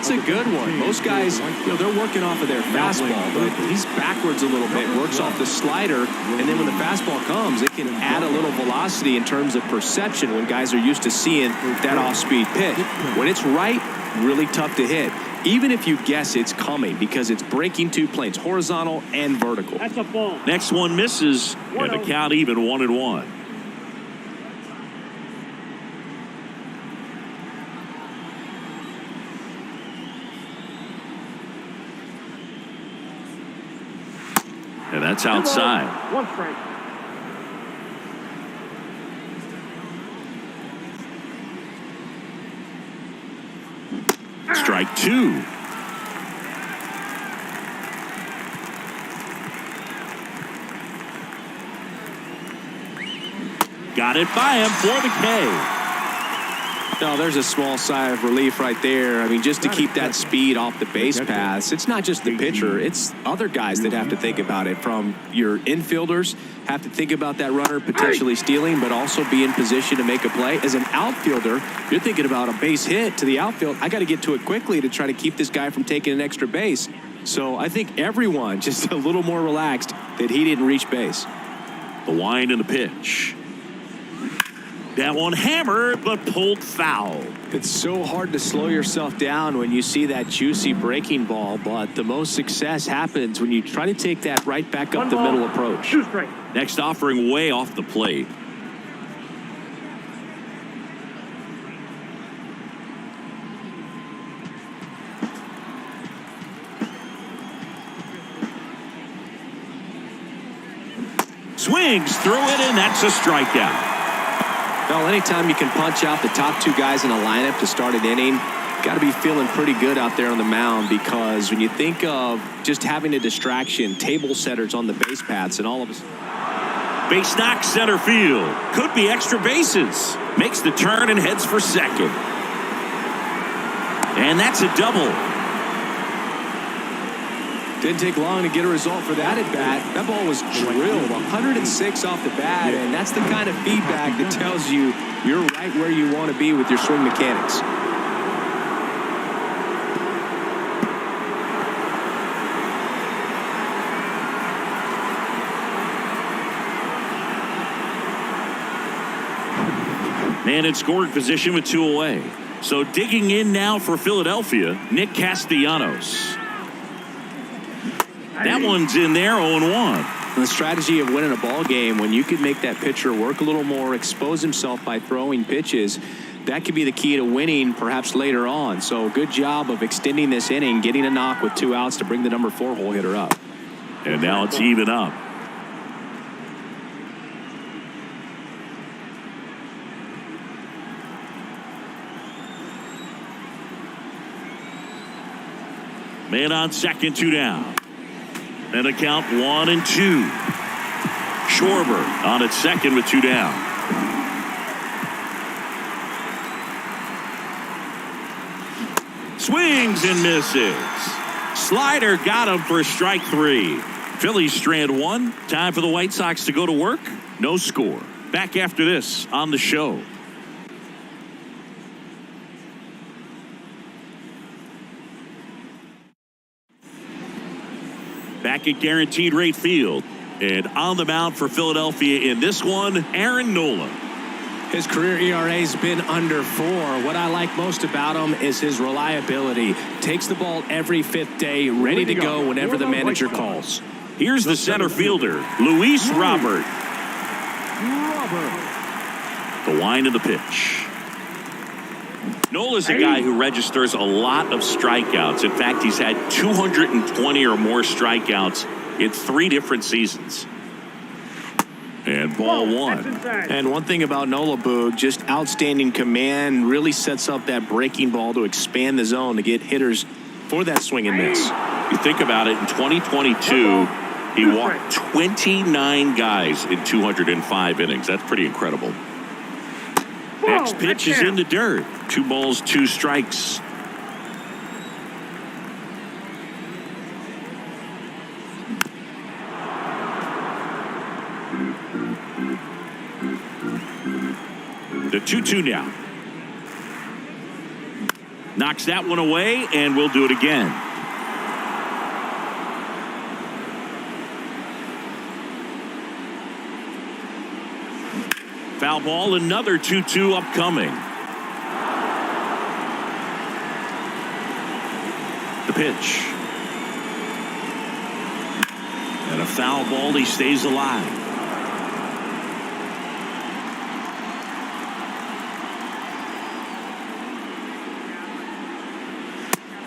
It's a good one. Most guys, they're working off of their fastball, but he's backwards a little bit, works off the slider, and then when the fastball comes, it can add a little velocity in terms of perception when guys are used to seeing that off-speed pitch. When it's right, really tough to hit, even if you guess it's coming, because it's breaking two planes, horizontal and vertical. That's a ball. Next one misses, and the count even 1-1. And that's outside. One strike. Strike two. Got it by him for the K. No, there's a small sigh of relief right there. I mean, just to keep that speed off the base paths, it's not just the pitcher, it's other guys that have to think about it. From your infielders, have to think about that runner potentially stealing, but also be in position to make a play. As an outfielder, you're thinking about a base hit to the outfield. I got to get to it quickly to try to keep this guy from taking an extra base. So I think everyone just a little more relaxed that he didn't reach base. The wind and the pitch. That one hammered, but pulled foul. It's so hard to slow yourself down when you see that juicy breaking ball, but the most success happens when you try to take that right back up the middle approach. Next offering way off the plate. Swings through it, and that's a strikeout. Well, anytime you can punch out the top two guys in a lineup to start an inning, got to be feeling pretty good out there on the mound, because when you think of just having a distraction, table setters on the base paths, and all of a base knock center field. Could be extra bases. Makes the turn and heads for second. And that's a double. Didn't take long to get a result for that at bat. That ball was drilled 106 off the bat, and that's the kind of feedback that tells you you're right where you want to be with your swing mechanics. Man in scoring position with two away. So digging in now for Philadelphia, Nick Castellanos. That one's in there, 0-1. The strategy of winning a ball game, when you can make that pitcher work a little more, expose himself by throwing pitches, that could be the key to winning perhaps later on. So good job of extending this inning, getting a knock with 2 outs to bring the number 4 hole hitter up. And now it's even up. Man on second, 2 down. And a count 1-2. Schwarber on at second with 2 down. Swings and misses. Slider got him for strike 3. Phillies strand 1. Time for the White Sox to go to work. No score. Back after this on the show. Back at Guaranteed Rate Field. And on the mound for Philadelphia in this one, Aaron Nola. His career ERA's been under 4. What I like most about him is his reliability. Takes the ball every 5th day, ready to go whenever the manager calls. Here's the center fielder, Luis Robert. The wind of the pitch. Nola's a guy who registers a lot of strikeouts. In fact, he's had 220 or more strikeouts in 3 different seasons. And ball 1. And one thing about Nola, Boog, just outstanding command, really sets up that breaking ball to expand the zone to get hitters for that swing and miss. You think about it, in 2022, he walked 29 guys in 205 innings. That's pretty incredible. Next pitch is in the dirt. 2 balls, 2 strikes. The 2-2 now. Knocks that one away, and we'll do it again. Foul ball, another 2-2 upcoming. The pitch. And a foul ball, he stays alive.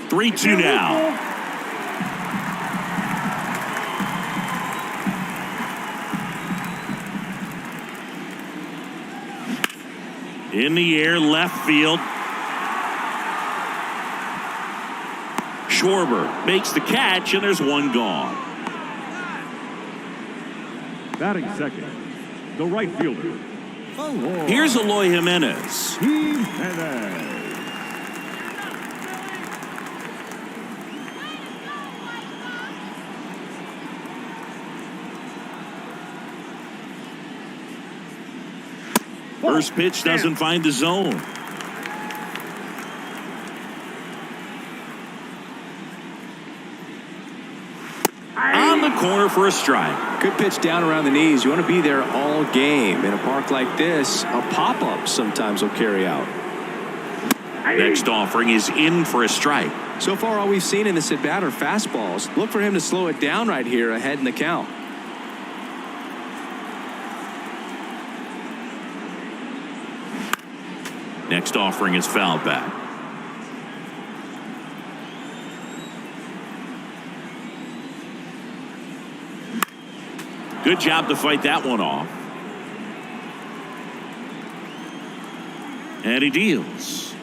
Three-two now. In the air, left field. Schwarber makes the catch, and there's one gone. Batting second, the right fielder. Here's Eloy Jimenez. First pitch doesn't find the zone. On the corner for a strike. Good pitch down around the knees. You want to be there all game. In a park like this, a pop-up sometimes will carry out. Next offering is in for a strike. So far, all we've seen in this at-bat are fastballs. Look for him to slow it down right here ahead in the count. Next offering is fouled back. Good job to fight that one off. And he deals.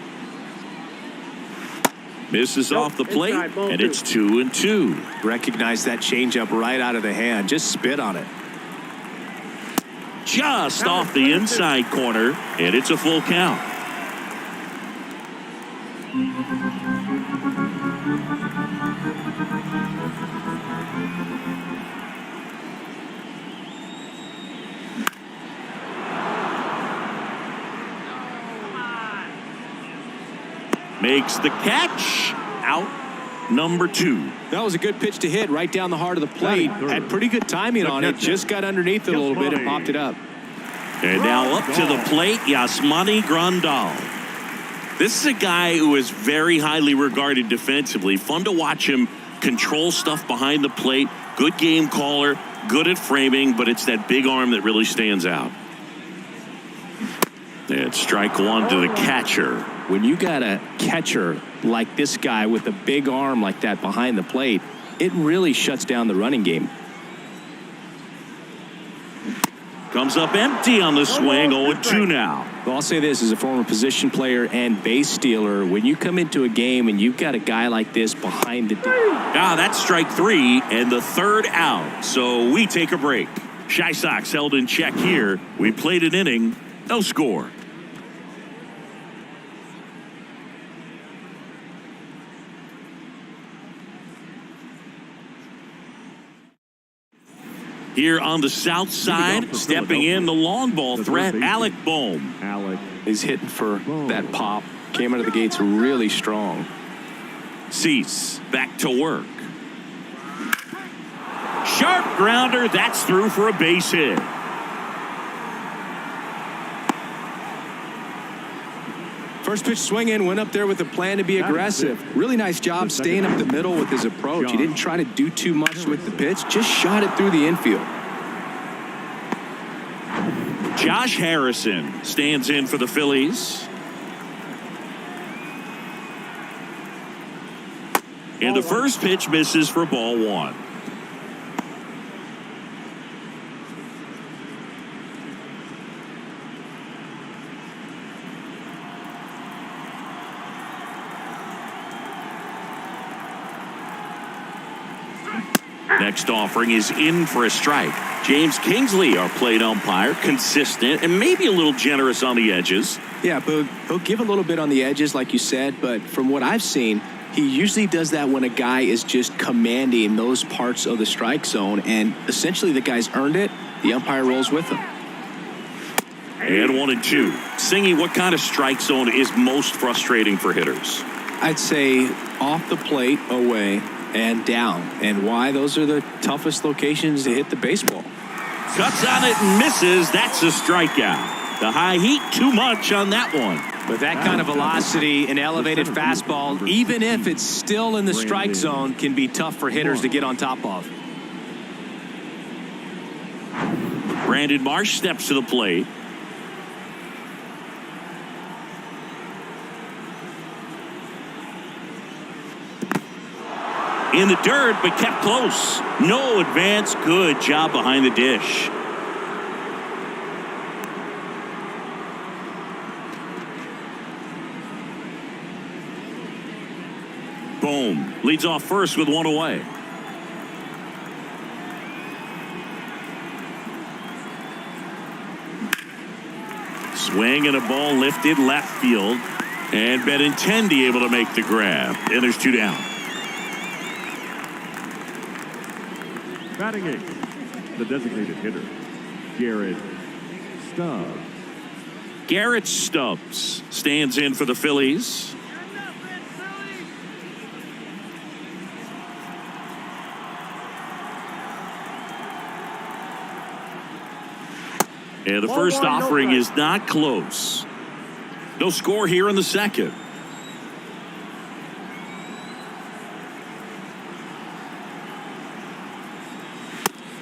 Misses off the plate, and it's 2-2. Recognize that changeup right out of the hand. Just spit on it. Just off the inside corner, and it's a full count. Makes the catch. Out number 2. That was a good pitch to hit right down the heart of the plate. Had pretty good timing on it. Just got underneath it a little bit and popped it up. And now up to the plate, Yasmani Grandal. This is a guy who is very highly regarded defensively. Fun to watch him control stuff behind the plate. Good game caller, good at framing, but it's that big arm that really stands out. And strike one to the catcher. When you got a catcher like this guy with a big arm like that behind the plate, it really shuts down the running game. Comes up empty on the swing, 0-2 now. Well, I'll say this, as a former position player and base stealer, when you come into a game and you've got a guy like this behind the... That's strike 3 and the third out. So we take a break. Shy Sox held in check here. We played an inning, no score. Here on the south side, stepping in the long ball threat, Alec Bohm. He's hitting for that pop. Came out of the gates really strong. Cease back to work. Sharp grounder. That's through for a base hit. First pitch swing in, went up there with a plan to be aggressive. Really nice job staying up the middle with his approach. He didn't try to do too much with the pitch, just shot it through the infield. Josh Harrison stands in for the Phillies. And the first pitch misses for ball 1. Next offering is in for a strike. James Kingsley, our plate umpire, consistent and maybe a little generous on the edges. Yeah, but he'll give a little bit on the edges, like you said, but from what I've seen, he usually does that when a guy is just commanding those parts of the strike zone, and essentially the guy's earned it. The umpire rolls with him. And 1-2. Singy, what kind of strike zone is most frustrating for hitters? I'd say off the plate, away, and down. And why? Those are the toughest locations to hit the baseball. Cuts on it and misses. That's a strikeout. The high heat, too much on that one. With that kind of velocity, an elevated fastball, even if it's still in the strike zone, can be tough for hitters to get on top of. Brandon Marsh steps to the plate. In the dirt, but kept close. No advance. Good job behind the dish. Boom. Leads off first with one away. Swing and a ball lifted left field. And Benintendi able to make the grab. And there's two down. Batting eighth, the designated hitter, Garrett Stubbs. Garrett Stubbs stands in for the Phillies. And the first offering is not close. No score here in the second.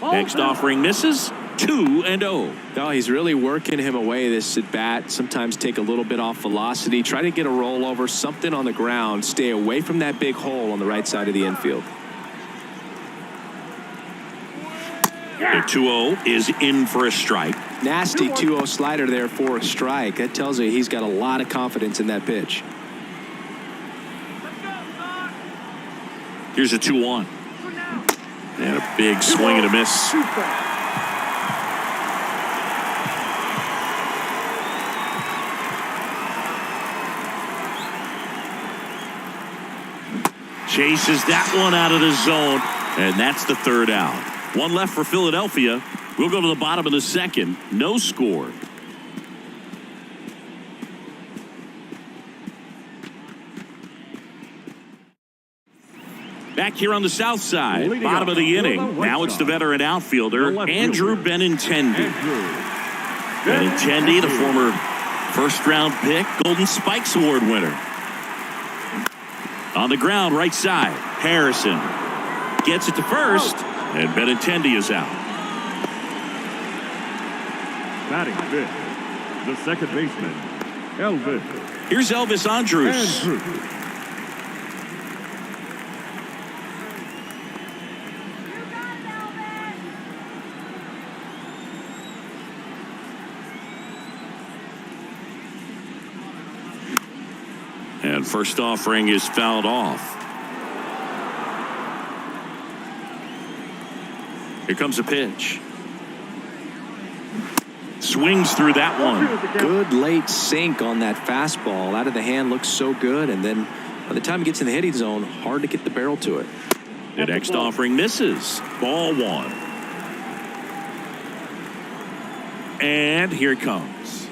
Next offering misses. 2-0. Oh, he's really working him away this at bat. Sometimes take a little bit off velocity. Try to get a rollover, something on the ground. Stay away from that big hole on the right side of the infield. The 2-0 is in for a strike. Nasty 2-0 slider there for a strike. That tells you he's got a lot of confidence in that pitch. Here's a 2-1. And a big swing and a miss. Chases that one out of the zone, and that's the third out. One left for Philadelphia. We'll go to the bottom of the second. No score. Back here on the south side, bottom of the inning. Now it's the veteran outfielder, Andrew Benintendi. Benintendi, the former first-round pick, Golden Spikes Award winner. On the ground, right side, Harrison gets it to first, and Benintendi is out. Batting fifth, the second baseman, Elvis. Here's Elvis Andrus. And first offering is fouled off. Here comes a pitch. Swings through that one. Good late sink on that fastball. Out of the hand looks so good, and then by the time it gets in the hitting zone, hard to get the barrel to it. The next offering misses. Ball one. And here it comes.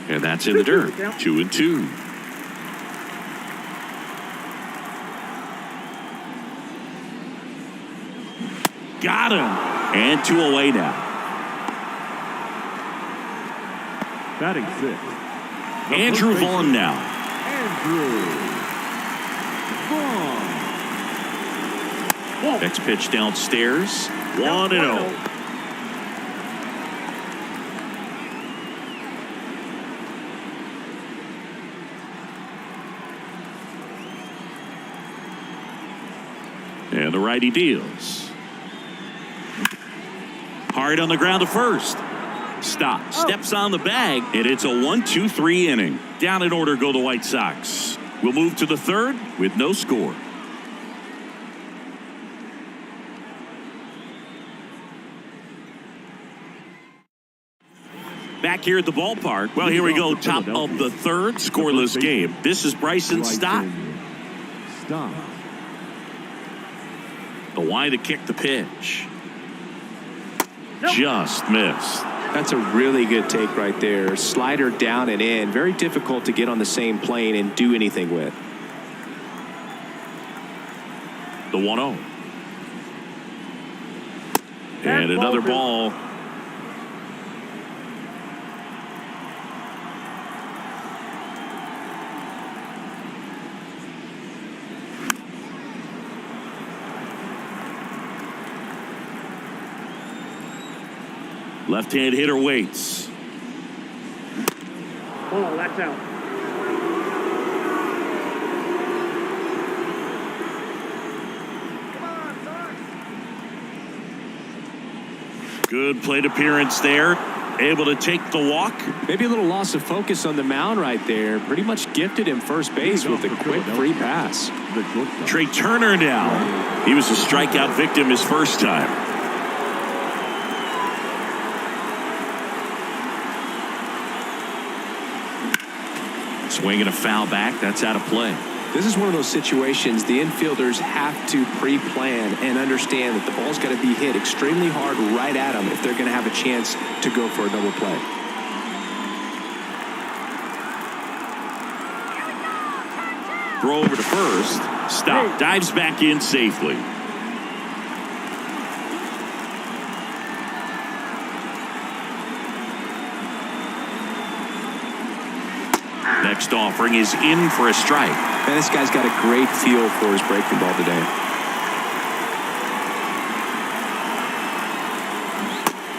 And that's in the dirt. 2-2. Got him. And 2 away now. Batting sixth, Andrew Vaughn now. Andrew Vaughn. Next pitch downstairs. 1-0. And the righty deals. Hard on the ground to first. Stop. Steps on the bag, and it's a 1-2-3 inning. Down in order go the White Sox. We'll move to the third with no score. Back here at the ballpark. Well, here we go. Top of the third. Scoreless game. This is Bryson Stott. The Y to kick the pitch. Just missed. That's a really good take right there. Slider down and in. Very difficult to get on the same plane and do anything with. The 1-0. And another ball. Left-hand hitter waits. Oh, that's out. Good plate appearance there. Able to take the walk. Maybe a little loss of focus on the mound right there. Pretty much gifted him first base with a quick free pass. Trey Turner now. He was a strikeout victim his first time. Swinging a foul back. That's out of play. This is one of those situations the infielders have to pre-plan and understand that the ball's got to be hit extremely hard right at them if they're going to have a chance to go for a double play. Throw over to first. Stop. Dives back in safely. Next offering is in for a strike. Man, this guy's got a great feel for his breaking ball today.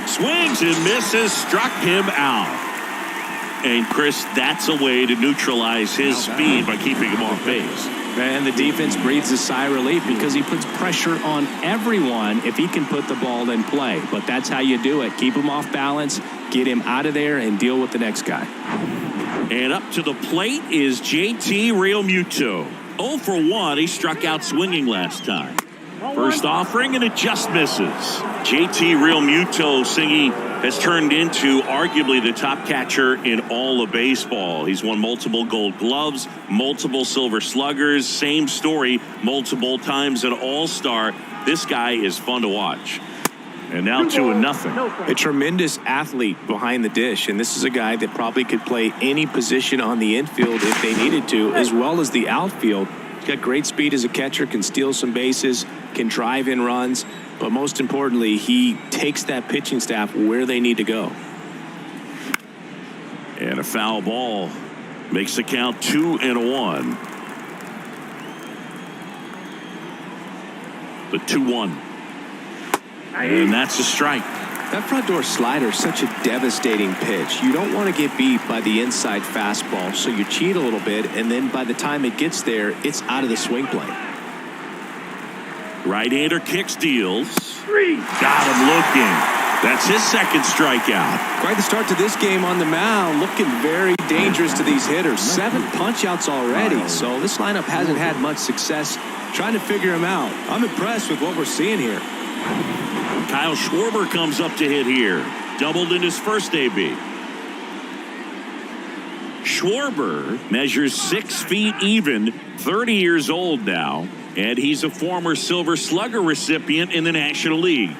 Swings and misses, struck him out. And Chris, that's a way to neutralize his speed by keeping him off base. And the defense breathes a sigh of relief because he puts pressure on everyone if he can put the ball in play. But that's how you do it. Keep him off balance, get him out of there, and deal with the next guy. And up to the plate is JT Realmuto. 0 for 1. He struck out swinging last time. First offering, and it just misses. JT Realmuto, Singy, has turned into arguably the top catcher in all of baseball. He's won multiple Gold Gloves, multiple Silver Sluggers. Same story, multiple times an All-Star. This guy is fun to watch. And now 2-0. A tremendous athlete behind the dish, and this is a guy that probably could play any position on the infield if they needed to, as well as the outfield. He's got great speed as a catcher, can steal some bases, can drive in runs, but most importantly, he takes that pitching staff where they need to go. And a foul ball makes the count 2-1. The 2-1. And that's a strike. That front door slider is such a devastating pitch. You don't want to get beat by the inside fastball, so you cheat a little bit, and then by the time it gets there, it's out of the swing plane. Right-hander kicks, deals. Got him looking. That's his second strikeout. Quite the start to this game on the mound. Looking very dangerous to these hitters. 7 punch-outs already, so this lineup hasn't had much success trying to figure him out. I'm impressed with what we're seeing here. Kyle Schwarber comes up to hit here. Doubled in his first AB. Schwarber measures 6 feet even, 30 years old now, and he's a former Silver Slugger recipient in the National League.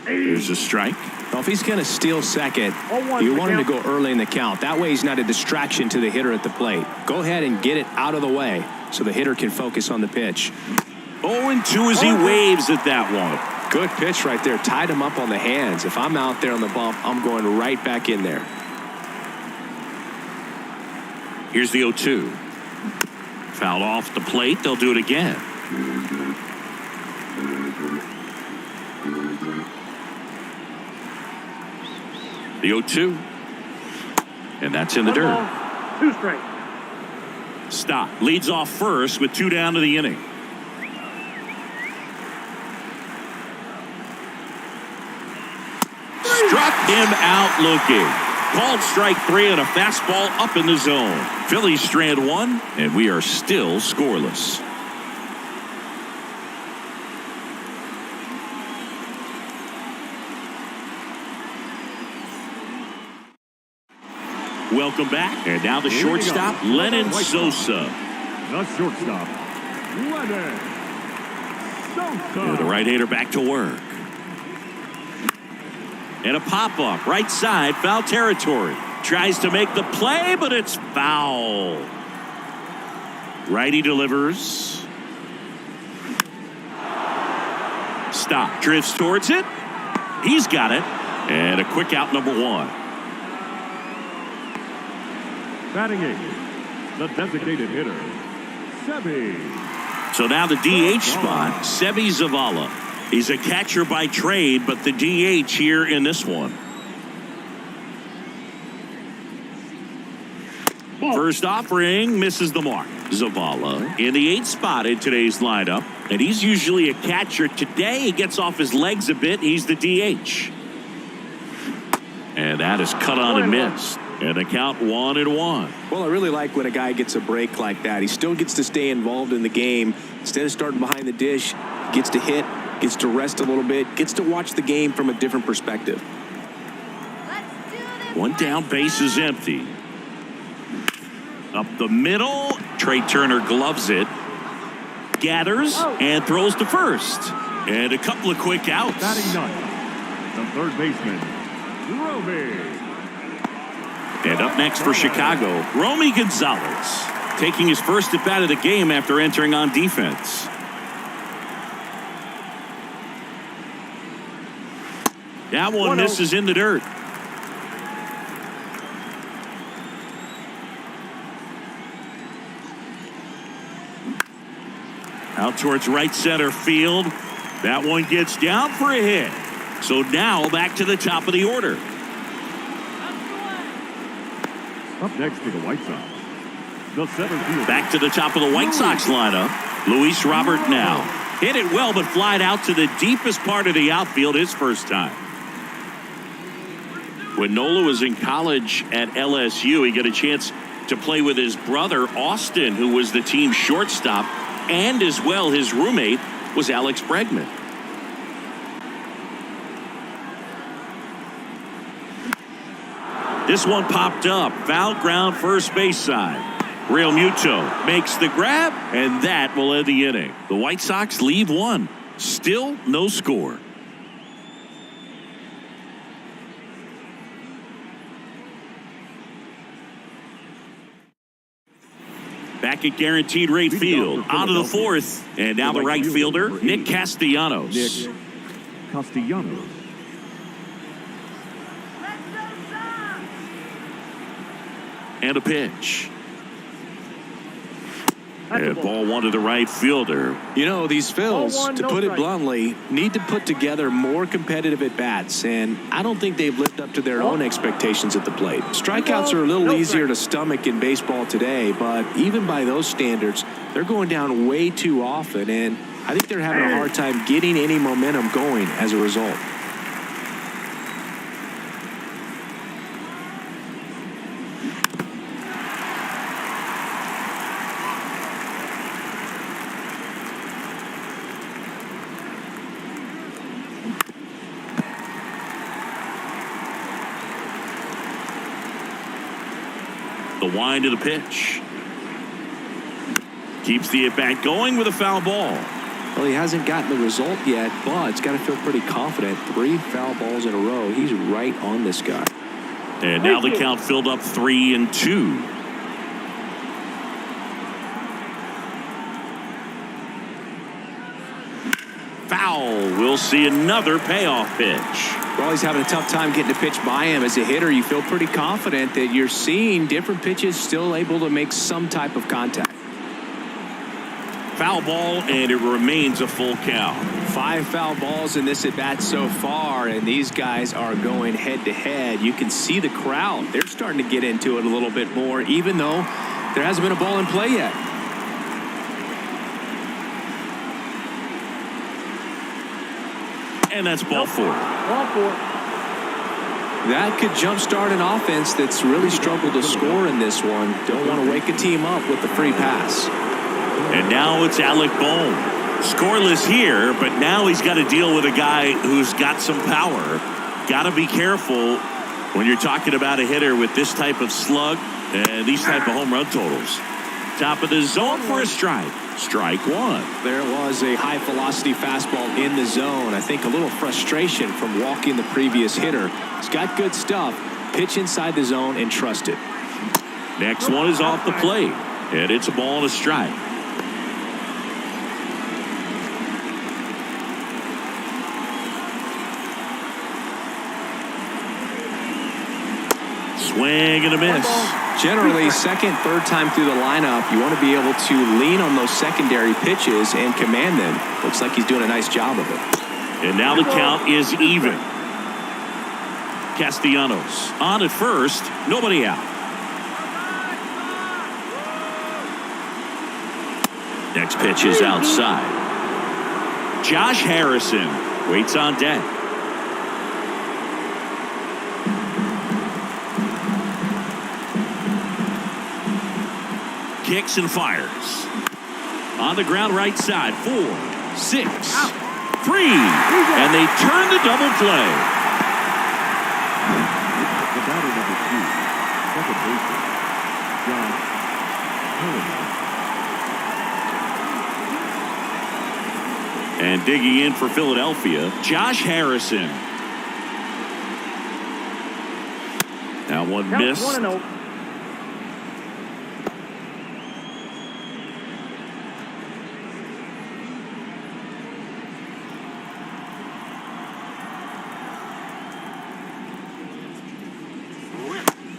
Here's a strike. Well, if he's going to steal second, you want him to go early in the count. That way he's not a distraction to the hitter at the plate. Go ahead and get it out of the way so the hitter can focus on the pitch. 0-2 as he waves at that one. Good pitch right there. Tied him up on the hands. If I'm out there on the bump, I'm going right back in there. Here's the 0-2. Fouled off the plate. They'll do it again. The 0-2. And that's in the dirt. 2 straight. Stop. Leads off first with 2 down to the inning. Struck him out looking. Called strike 3 and a fastball up in the zone. Phillies strand 1, and we are still scoreless. Welcome back. And now the shortstop, Lenyn Sosa. The shortstop, Lenyn And the right-hander back to work. And a pop-up, right side, foul territory. Tries to make the play, but it's foul. Righty delivers. Stop, drifts towards it. He's got it. And a quick out, number one. Batting eighth, the designated hitter, Sebi. So now the DH spot, Sebi Zavala. He's a catcher by trade, but the DH here in this one. First offering misses the mark. Zavala in the 8th spot in today's lineup, and he's usually a catcher. Today he gets off his legs a bit. He's the DH. And that is cut on and missed. And the count 1-1. Well, I really like when a guy gets a break like that. He still gets to stay involved in the game. Instead of starting behind the dish, gets to hit, gets to rest a little bit, gets to watch the game from a different perspective. One down, base is empty. Up the middle, Trey Turner gloves it, gathers, and throws to first. And a couple of quick outs. Batting ninth, the third baseman, Romy. And up next for Chicago, Romy Gonzalez, taking his first at bat of the game after entering on defense. That one misses in the dirt. Out towards right center field. That one gets down for a hit. So now back to the top of the order. Up next for the White Sox, the seventh fielder. Back to the top of the White Sox lineup. Luis Robert now. Hit it well, but flied out to the deepest part of the outfield his first time. When Nola was in college at LSU, he got a chance to play with his brother, Austin, who was the team's shortstop, and as well his roommate was Alex Bregman. This one popped up. Foul ground first base side. Real Muto makes the grab, and that will end the inning. The White Sox leave one. Still no score. Back at Guaranteed Rate Field. Out of the fourth. And now the right fielder, Nick Castellanos. Nick Castellanos. And a pitch. And ball one to the right fielder. You know, these Phils, to put it bluntly, need to put together more competitive at-bats, and I don't think they've lived up to their own expectations at the plate. Strikeouts are a little easier to stomach in baseball today, but even by those standards, they're going down way too often, and I think they're having a hard time getting any momentum going as a result. The wind of the pitch. Keeps the at-bat going with a foul ball. Well, he hasn't gotten the result yet, but he's got to feel pretty confident. 3 foul balls in a row. He's right on this guy. And now the count filled up 3-2. Foul. We'll see another payoff pitch. Well, he's having a tough time getting a pitch by him. As a hitter, you feel pretty confident that you're seeing different pitches still able to make some type of contact. Foul ball, and it remains a full count. 5 foul balls in this at-bat so far, and these guys are going head-to-head. You can see the crowd. They're starting to get into it a little bit more, even though there hasn't been a ball in play yet. And that's ball 4. That could jumpstart an offense that's really struggled to score in this one. Don't want to wake a team up with the free pass. And now it's Alec Bohm. Scoreless here, but now he's got to deal with a guy who's got some power. Got to be careful when you're talking about a hitter with this type of slug and these type of home run totals. Top of the zone for a strike. Strike one. There was a high-velocity fastball in the zone. I think a little frustration from walking the previous hitter. He's got good stuff. Pitch inside the zone and trust it. Next one is off the plate, and it's a ball and a strike. Swing and a miss. Generally, second, third time through the lineup, you want to be able to lean on those secondary pitches and command them. Looks like he's doing a nice job of it. And now the count is even. Castellanos on at first, nobody out. Next pitch is outside. Josh Harrison waits on deck. Kicks and fires. On the ground right side. 4, 6, 3. And they turn the double play. The batter number 2, second baseman, Josh Harrison. And digging in for Philadelphia, Josh Harrison. Now one missed. 1-0.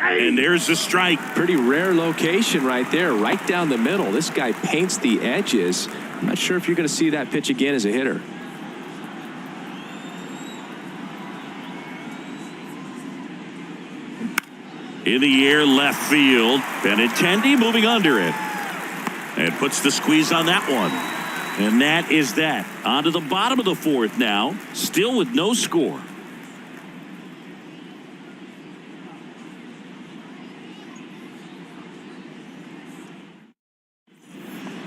And there's the strike. Pretty rare location right there, right down the middle. This guy paints the edges. I'm not sure if you're going to see that pitch again as a hitter. In the air, left field. Benintendi moving under it. And puts the squeeze on that one. And that is that. On to the bottom of the fourth now. Still with no score.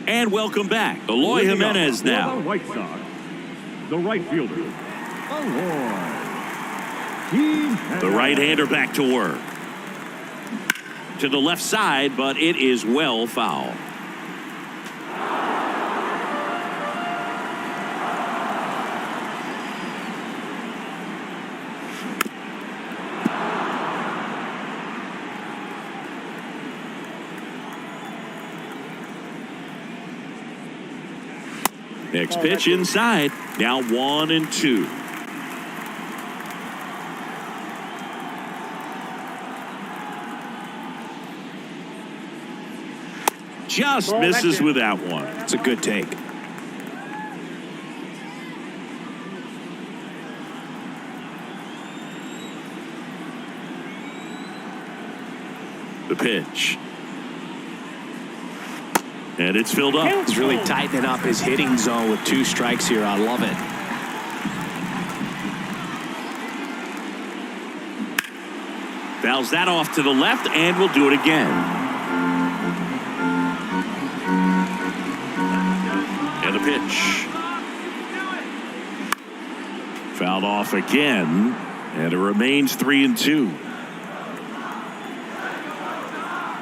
And welcome back. Eloy Jimenez now. For the White Sox, the right fielder, Eloy. The right-hander back to work. To the left side, but it is well foul. Next pitch inside. Now 1-2. Just misses with that one. It's a good take. The pitch. And it's filled up. He's really tightening up his hitting zone with 2 strikes here. I love it. Fouls that off to the left, and we'll do it again. And the pitch. Fouled off again, and it remains 3-2.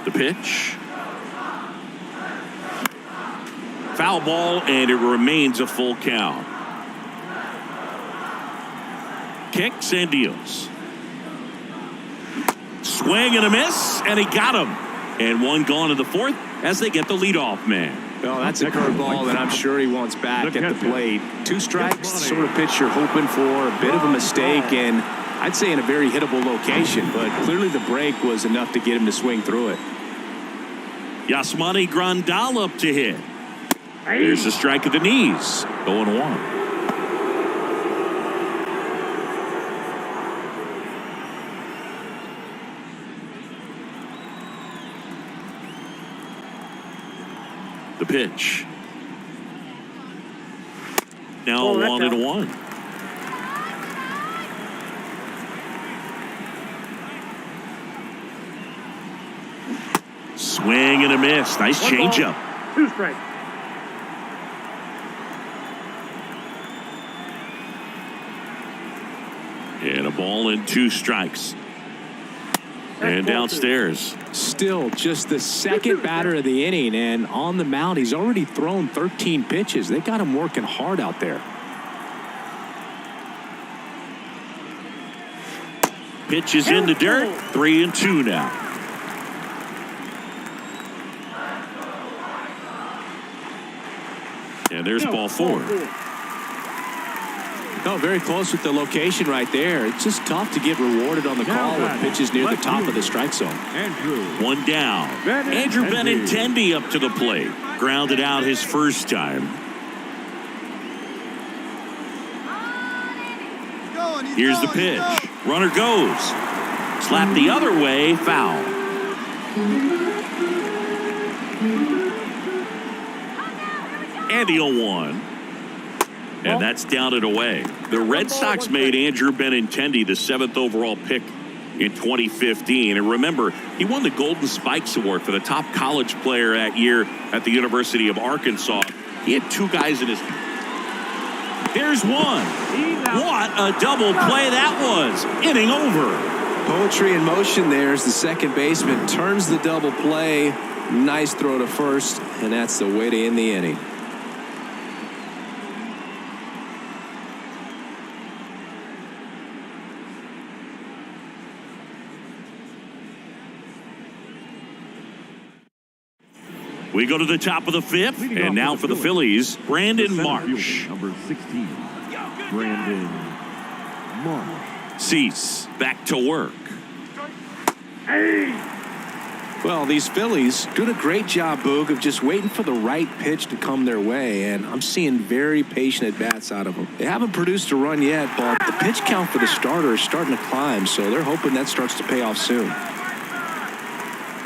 The pitch. Foul ball, and it remains a full count. Kicks and deals. Swing and a miss, and he got him. And one gone in the fourth as they get the leadoff man. Well, that's a curveball that I'm sure he wants back at the plate. 2 strikes, sort of pitch you're hoping for, a bit of a mistake, and I'd say in a very hittable location, but clearly the break was enough to get him to swing through it. Yasmani Grandal up to hit. There's a strike at the knees. 0-1. The pitch. Now 1-1. Swing and a miss. Nice changeup. 2 strikes. And a ball and 2 strikes. And downstairs. Still just the second batter of the inning, and on the mound, he's already thrown 13 pitches. They got him working hard out there. Pitch is in the dirt. 3-2 now. And there's ball 4. No, very close with the location right there. It's just tough to get rewarded on the call with pitches near the top of the strike zone. One down. Andrew Benintendi up to the plate. Grounded out his first time. Here's the pitch. Runner goes. Slap the other way. Foul. And the 0-1. And that's down and away. The Red Sox made Andrew Benintendi the 7th overall pick in 2015. And remember, he won the Golden Spikes Award for the top college player that year at the University of Arkansas. He had 2 guys in his... There's one. What a double play that was. Inning over. Poetry in motion there as the second baseman turns the double play. Nice throw to first, and that's the way to end the inning. We go to the top of the 5th, and now for the Phillies, Brandon Marsh. Number 16, Brandon Marsh. Cease back to work. Well, these Phillies doing a great job, Boog, of just waiting for the right pitch to come their way, and I'm seeing very patient at-bats out of them. They haven't produced a run yet, but the pitch count for the starter is starting to climb, so they're hoping that starts to pay off soon.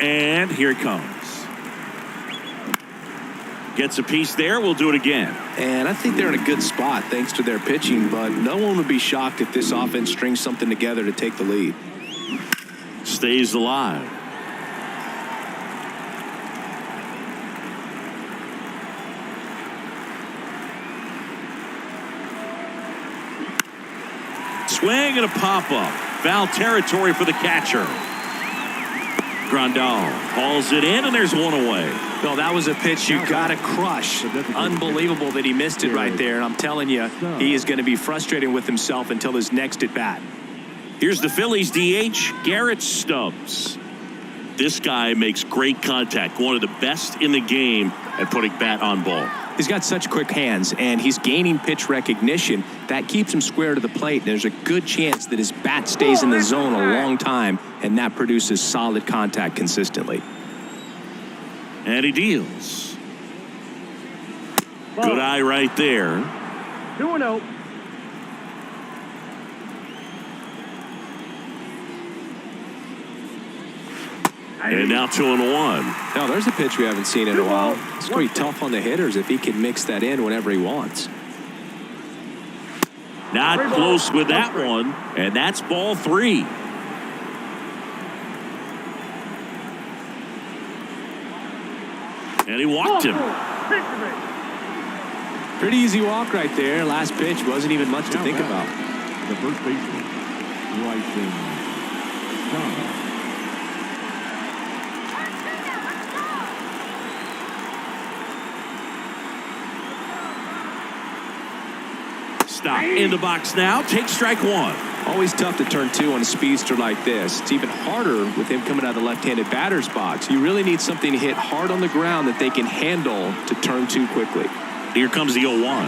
And here it comes. Gets a piece there. We'll do it again. And I think they're in a good spot thanks to their pitching, but no one would be shocked if this offense strings something together to take the lead. Stays alive. Swing and a pop-up. Foul territory for the catcher. Grandal hauls it in, and there's one away. Well, that was a pitch you got to crush. Unbelievable that he missed it right there. And I'm telling you, he is going to be frustrated with himself until his next at-bat. Here's the Phillies DH, Garrett Stubbs. This guy makes great contact. One of the best in the game at putting bat on ball. He's got such quick hands, and he's gaining pitch recognition. That keeps him square to the plate. There's a good chance that his bat stays in the zone a long time, and that produces solid contact consistently. And he deals. Good eye right there. 2-0. And now 2-1. Now, there's a pitch we haven't seen in a while. It's pretty tough on the hitters if he can mix that in whenever he wants. Not close with that one, and that's ball 3. And he walked him. Pretty easy walk right there. Last pitch wasn't even much to think about. The first baseman, Bryson Stott. Stop in the box now. Take strike 1. Always tough to turn 2 on a speedster like this. It's even harder with him coming out of the left-handed batter's box. You really need something to hit hard on the ground that they can handle to turn 2 quickly. Here comes the 0-1.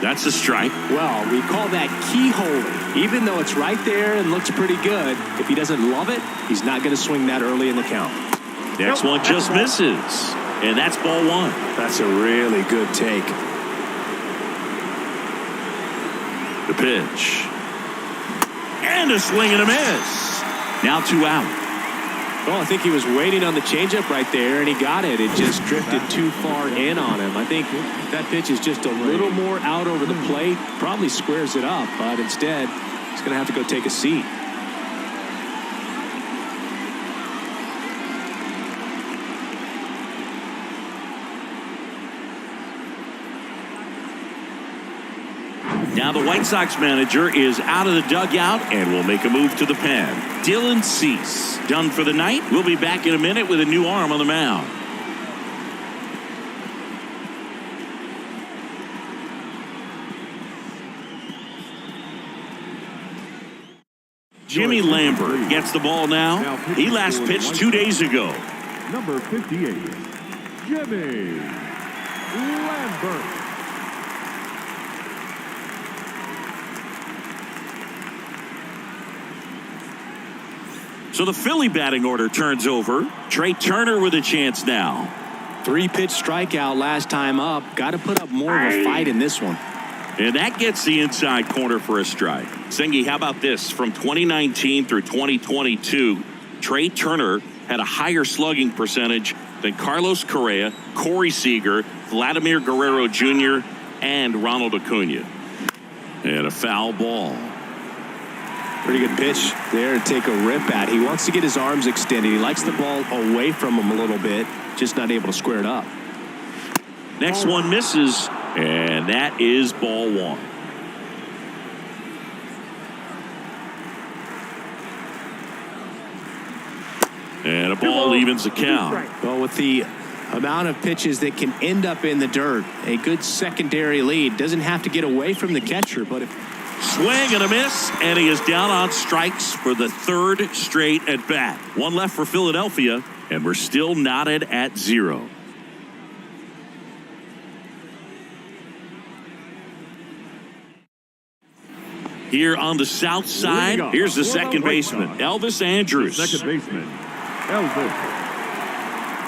That's a strike. Well, we call that keyholing. Even though it's right there and looks pretty good, if he doesn't love it, he's not going to swing that early in the count. Next one just misses. And that's ball 1. That's a really good take. The pitch. And a swing and a miss. Now 2 out. Well, I think he was waiting on the changeup right there, and he got it. It just drifted too far in on him. I think that pitch is just a little more out over the plate. Probably squares it up, but instead, he's going to have to go take a seat. Now the White Sox manager is out of the dugout and will make a move to the pen. Dylan Cease done for the night. We'll be back in a minute with a new arm on the mound. Jimmy Lambert gets the ball now. He last pitched 2 days ago. Number 58, Jimmy Lambert. So the Philly batting order turns over. Trey Turner with a chance now. 3-pitch strikeout last time up. Got to put up more of a fight in this one. And that gets the inside corner for a strike. Sengi, how about this? From 2019 through 2022, Trey Turner had a higher slugging percentage than Carlos Correa, Corey Seager, Vladimir Guerrero Jr., and Ronald Acuna. And a foul ball. Pretty good pitch there to take a rip at. He wants to get his arms extended. He likes the ball away from him a little bit, just not able to square it up. Next one misses, and that is ball one. And a ball evens the count. Well, with the amount of pitches that can end up in the dirt, a good secondary lead. Doesn't have to get away from the catcher, but if swing and a miss, and he is down on strikes for the third straight at bat. One left for Philadelphia, and we're still knotted at 0. Here on the south side, here's the second baseman, Elvis Andrus. Second baseman, Elvis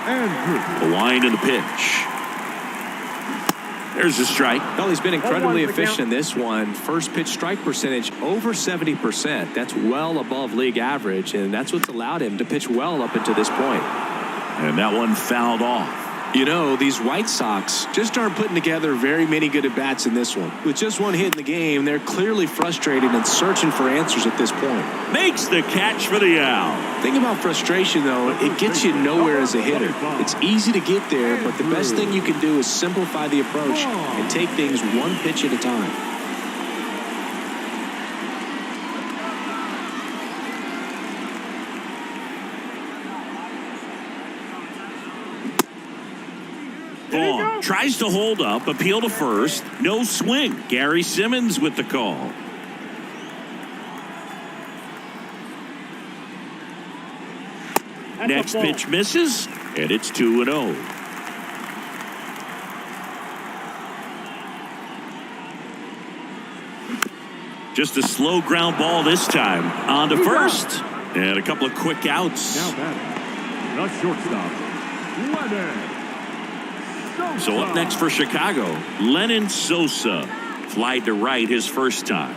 Andrus. The line in the pitch. There's the strike. Well, he's been incredibly efficient in this one. First pitch strike percentage over 70%. That's well above league average, and that's what's allowed him to pitch well up until this point. And that one fouled off. You know, these White Sox just aren't putting together very many good at-bats in this one. With just one hit in the game, they're clearly frustrated and searching for answers at this point. Makes the catch for the out. Thing about frustration, though, it gets you nowhere as a hitter. It's easy to get there, but the best thing you can do is simplify the approach and take things one pitch at a time. Vaughn tries to hold up, appeal to first, no swing. Gary Simmons with the call. Next pitch misses, and it's 2-0. Just a slow ground ball this time. On to first, and a couple of quick outs. Now batting, the shortstop, Lennon. So up next for Chicago, Lennon Sosa. Fly to right his first time.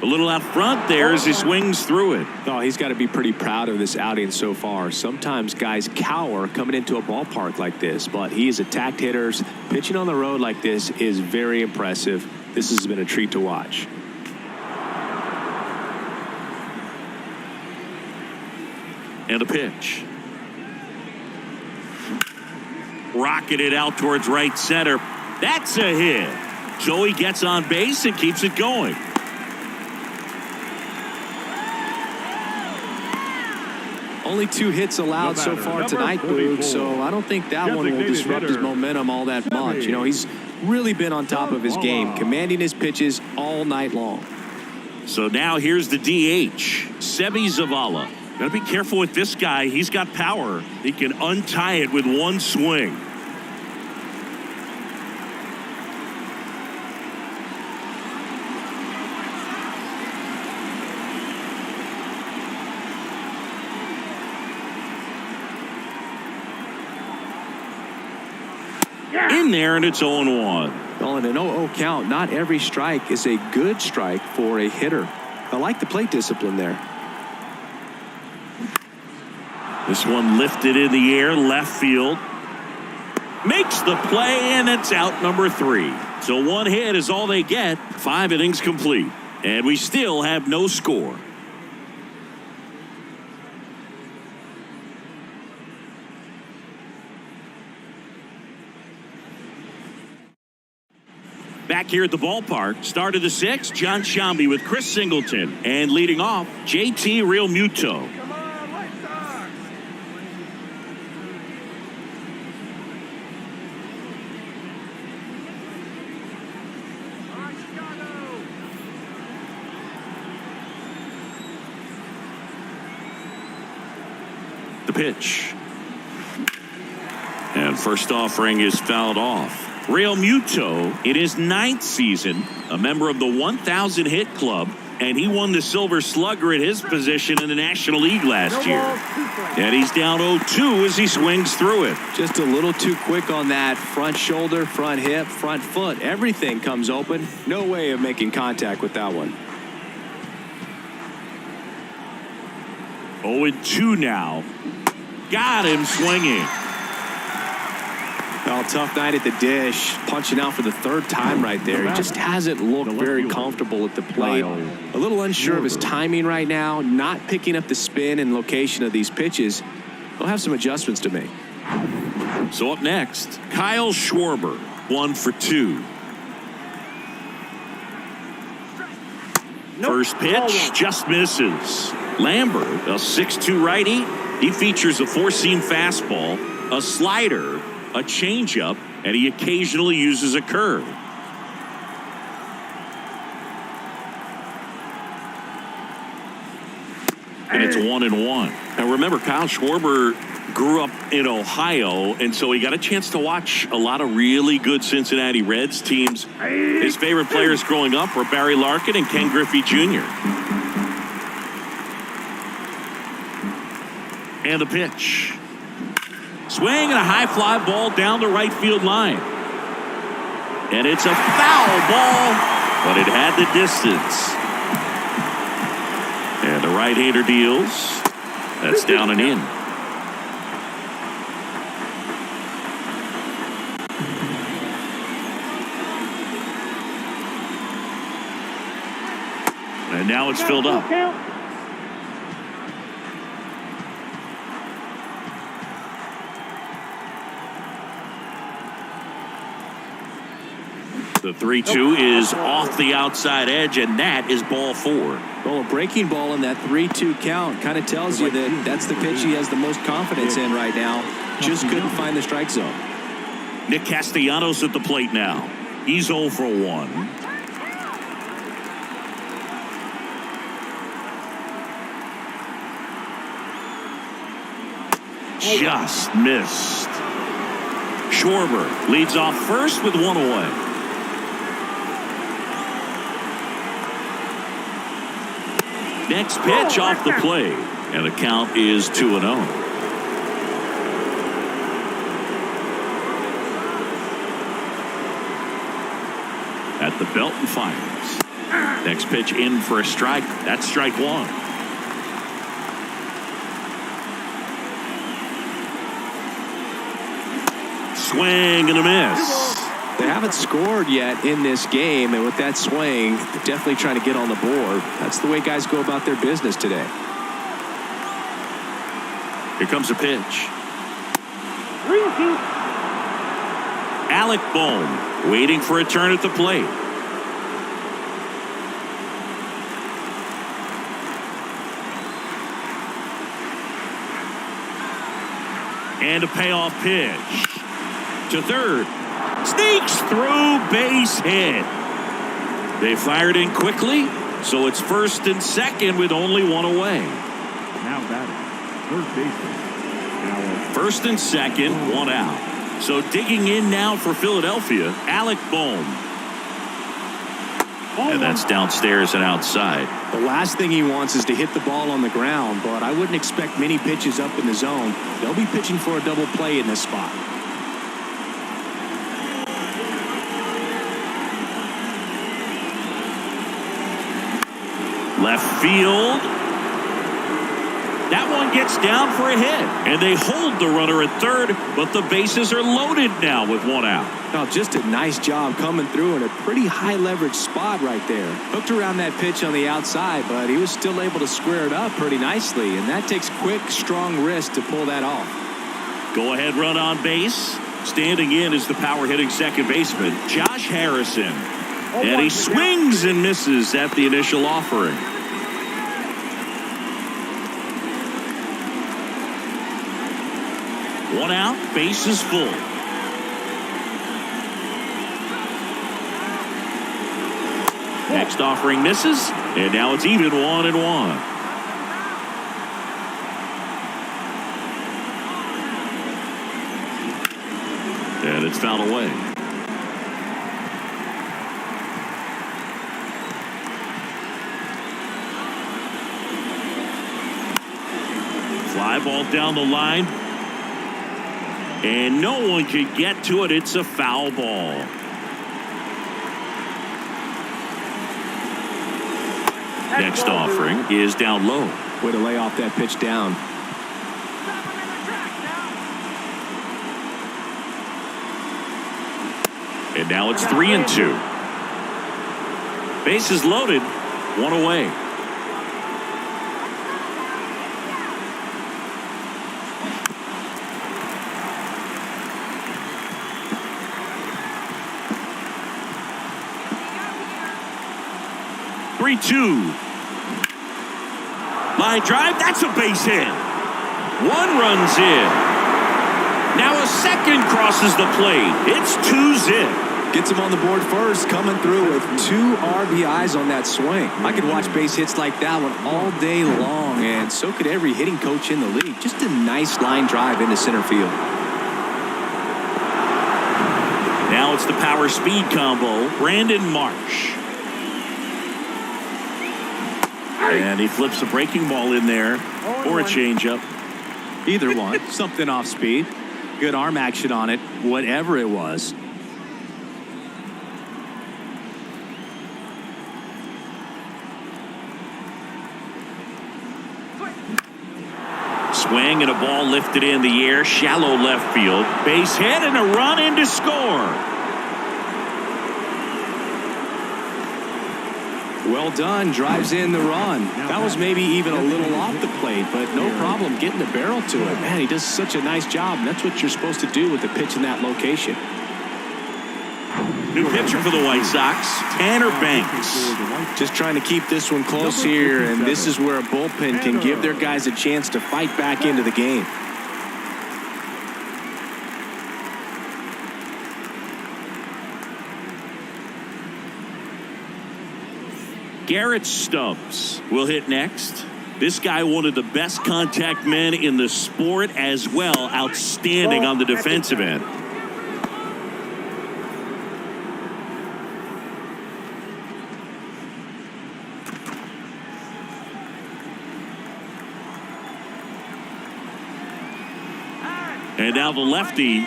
A little out front there as he swings through it. Oh, he's got to be pretty proud of this outing so far. Sometimes guys cower coming into a ballpark like this, but he has attacked hitters. Pitching on the road like this is very impressive. This has been a treat to watch. And a pitch. Rocketed out towards right center. That's a hit. Joey gets on base and keeps it going. Only 2 hits allowed so far tonight, Boog, so I don't think that one will disrupt his momentum all that much. You know, he's really been on top of his game, commanding his pitches all night long. So now here's the DH, Seby Zavala. Got to be careful with this guy. He's got power. He can untie it with one swing. In there, and it's 0-1. Well, in an 0-0 count, not every strike is a good strike for a hitter. I like the plate discipline there. This one lifted in the air, left field. Makes the play, and it's out number 3. So one hit is all they get. 5 innings complete. And we still have no score. back here at the ballpark. Start of the sixth, John Shambi with Chris Singleton. And leading off, JT Realmuto. The pitch. And first offering is fouled off. Realmuto, in his 9th season, a member of the 1,000 hit club, and he won the Silver Slugger at his position in the National League last year. And he's down 0-2 as he swings through it. Just a little too quick on that front shoulder, front hip, front foot. Everything comes open. No way of making contact with that one. 0-2 now. Got him swinging. Well, tough night at the dish, punching out for the 3rd time right there. He just hasn't looked very comfortable at the plate. A little unsure of his timing right now, not picking up the spin and location of these pitches. He'll have some adjustments to make. So up next, Kyle Schwarber, 1 for 2. First pitch just misses. Lambert, a 6'2 righty. He features a 4-seam fastball, a slider, a changeup, and he occasionally uses a curve. And it's 1-1. Now remember, Kyle Schwarber grew up in Ohio, and so he got a chance to watch a lot of really good Cincinnati Reds teams. His favorite players growing up were Barry Larkin and Ken Griffey Jr. And the pitch. Swing and a high fly ball down the right field line. And it's a foul ball, but it had the distance. And the right-hander deals. That's down and in. And now it's filled up. The 3-2 is off the outside edge, and that is ball 4. Well, a breaking ball in that 3-2 count kind of tells you that that's the pitch he has the most confidence in right now. Just couldn't find the strike zone. Nick Castellanos at the plate now. He's 0 for 1. Just missed. Schwarber leads off first with 1 away. Next pitch off the plate, and the count is 2-0. At the belt and fires. Next pitch in for a strike. That's strike 1. Swing and a miss. They haven't scored yet in this game, and with that swing, they're definitely trying to get on the board. That's the way guys go about their business today. Here comes a pitch. Alec Bohm waiting for a turn at the plate. And a payoff pitch. To third. Sneaks through, base hit. They fired in quickly, so it's first and second with only 1 away. Now batting, first baseman. First and second, 1 out. So digging in now for Philadelphia, Alec Bohm. And that's downstairs and outside. The last thing he wants is to hit the ball on the ground, but I wouldn't expect many pitches up in the zone. They'll be pitching for a double play in this spot. Left field. That one gets down for a hit. And they hold the runner at third, but the bases are loaded now with 1 out. Oh, just a nice job coming through in a pretty high leverage spot right there. Hooked around that pitch on the outside, but he was still able to square it up pretty nicely. And that takes quick, strong wrist to pull that off. Go ahead run on base. Standing in is the power hitting second baseman, Josh Harrison. And he swings and misses at the initial offering. One out, bases full. Next offering misses, and now it's even 1-1. And it's fouled away. Fly ball down the line. And no one could get to it. It's a foul ball. Next offering is down low. Way to lay off that pitch down. And now it's 3-2. Bases loaded, one away. Line drive, that's a base hit. One runs in. Now a second crosses the plate. It's 2-zip. Gets him on the board first, coming through with 2 RBIs on that swing. I could watch base hits like that one all day long, and so could every hitting coach in the league. Just a nice line drive into center field. Now it's the power speed combo, Brandon Marsh. And he flips a breaking ball in there, or a changeup. Either one. Something off speed. Good arm action on it, whatever it was. Swing and a ball lifted in the air, shallow left field. Base hit and a run in to score. Well done, drives in the run. That was maybe even a little off the plate, but no problem getting the barrel to it. Man, he does such a nice job, and that's what you're supposed to do with the pitch in that location. New pitcher for the White Sox, Tanner Banks. Just trying to keep this one close here, and this is where a bullpen can give their guys a chance to fight back into the game. Garrett Stubbs will hit next. This guy, one of the best contact men in the sport as well. Outstanding on the defensive end. And now the lefty.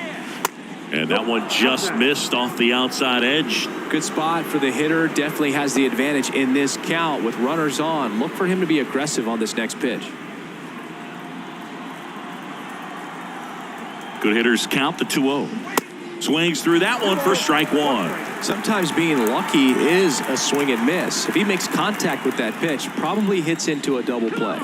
And that one just missed off the outside edge. Good spot for the hitter. Definitely has the advantage in this count with runners on. Look for him to be aggressive on this next pitch. Good hitters count the 2-0. Swings through that one for strike one. Sometimes being lucky is a swing and miss. If he makes contact with that pitch, probably hits into a double play.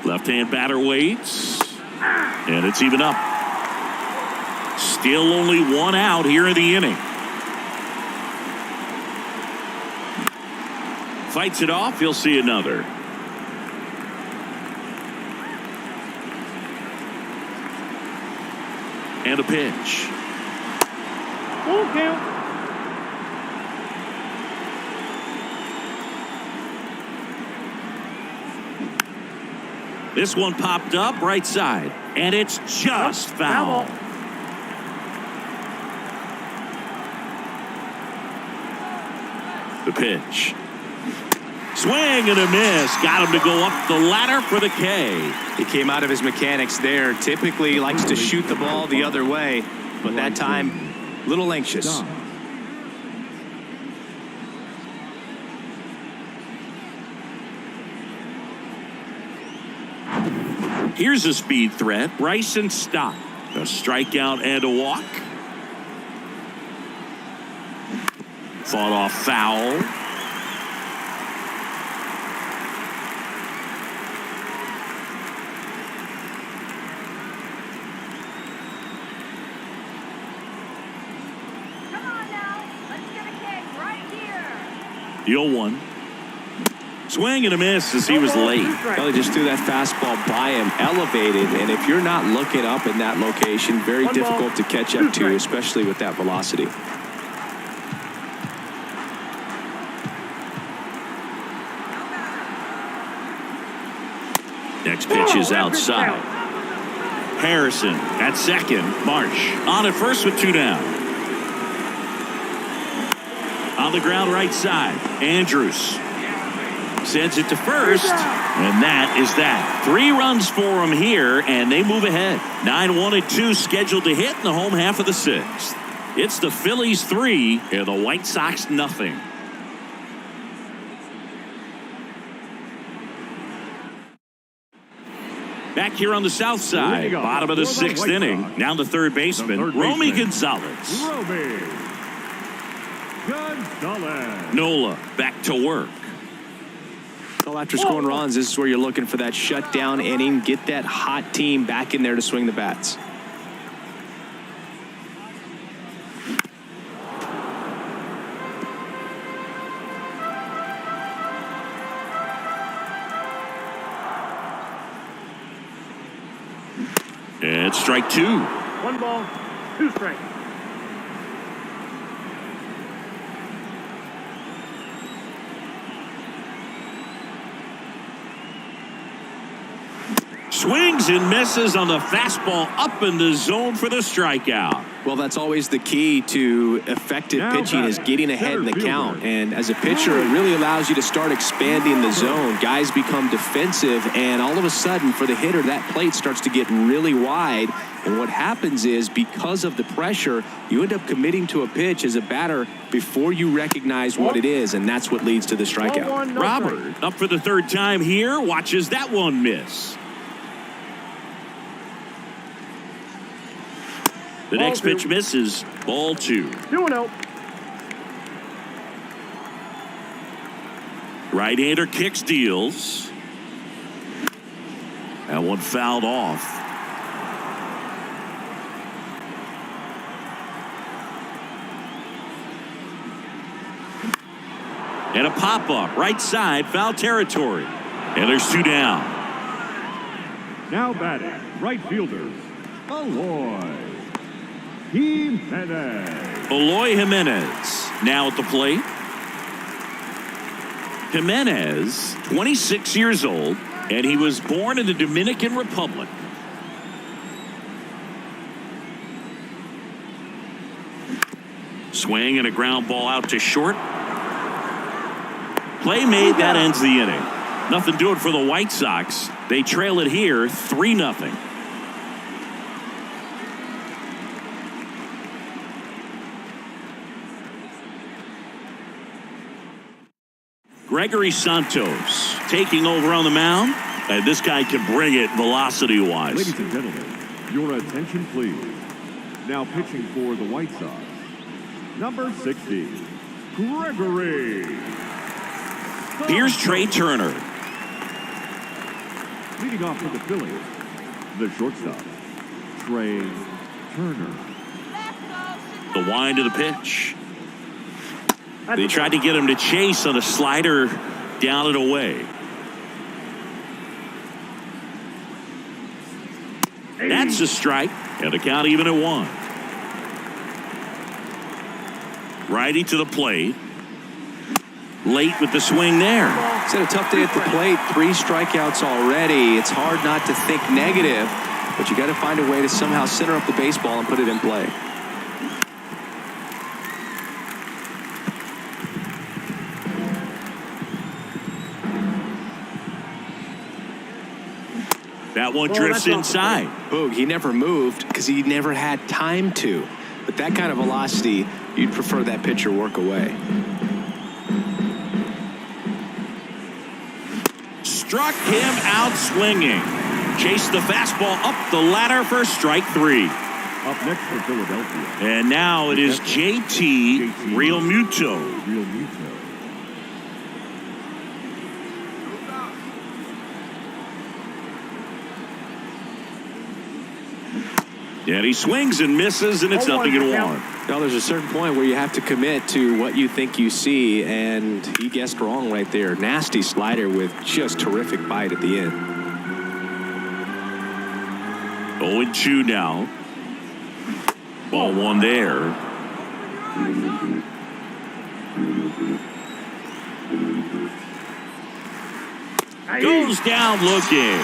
Left-hand batter waits. And it's even up. Still only one out here in the inning. Fights it off. He'll see another. And a pitch. Full count. This one popped up right side, and it's just foul. The pitch. Swing and a miss. Got him to go up the ladder for the K. He came out of his mechanics there. Typically he likes to shoot the ball the other way, but that time, a little anxious. Here's a speed threat. Bryson Stott. A strikeout and a walk. Fought off foul. The 0-1. Swing and a miss as he was late. Well, he just threw that fastball by him, elevated, and if you're not looking up in that location, very difficult to catch up to, especially with that velocity. Next pitch is outside. Harrison at second. Marsh on at first with 2 down. On the ground right side. Andrews sends it to first, and that is that. 3 runs for him here, and they move ahead. 9-1-2 scheduled to hit in the home half of the 6th. It's the Phillies 3 and the White Sox nothing. Back here on the south side, bottom of the 6th inning. Down to third baseman, Romy Gonzalez. Nola back to work. Well, after scoring runs, this is where you're looking for that shutdown inning. Get that hot team back in there to swing the bats. And it's strike 2. 1 ball, 2 strikes. Swings and misses on the fastball up in the zone for the strikeout. Well, that's always the key to effective pitching, is getting ahead in the count. And as a pitcher, it really allows you to start expanding the zone. Guys become defensive, and all of a sudden, for the hitter, that plate starts to get really wide. And what happens is, because of the pressure, you end up committing to a pitch as a batter before you recognize what it is, and that's what leads to the strikeout. Robert up for the 3rd time here, watches that one miss. The next pitch misses. Ball 2. 2-0. Right-hander kicks, deals. That one fouled off. And a pop-up right side, foul territory. And there's 2 down. Now batting, right fielder, Eloy Jimenez. Eloy Jimenez now at the plate. Jimenez, 26 years old, and he was born in the Dominican Republic. Swing and a ground ball out to short. Play made, that ends the inning. Nothing doing for the White Sox. They trail it here 3-0. Gregory Santos taking over on the mound, and this guy can bring it velocity-wise. Ladies and gentlemen, your attention please. Now pitching for the White Sox, number 60, Gregory. Here's Trey Turner. Leading off for the Phillies, the shortstop, Trey Turner. The wind of the pitch. They tried to get him to chase on a slider down and away. That's a strike, and the count even at 1. Righty to the plate. Late with the swing there. It's had a tough day at the plate. 3 strikeouts already. It's hard not to think negative, but you got to find a way to somehow center up the baseball and put it in play. That one drifts inside. Boog, he never moved because he never had time to. But that kind of velocity, you'd prefer that pitcher work away. Struck him out swinging. Chased the fastball up the ladder for strike 3. Up next for Philadelphia. And now it is JT Realmuto. And he swings and misses, and it's 0-1 0-1. Well, there's a certain point where you have to commit to what you think you see, and he guessed wrong right there. Nasty slider with just terrific bite at the end. 0-2 now. Ball one there. Goes down looking.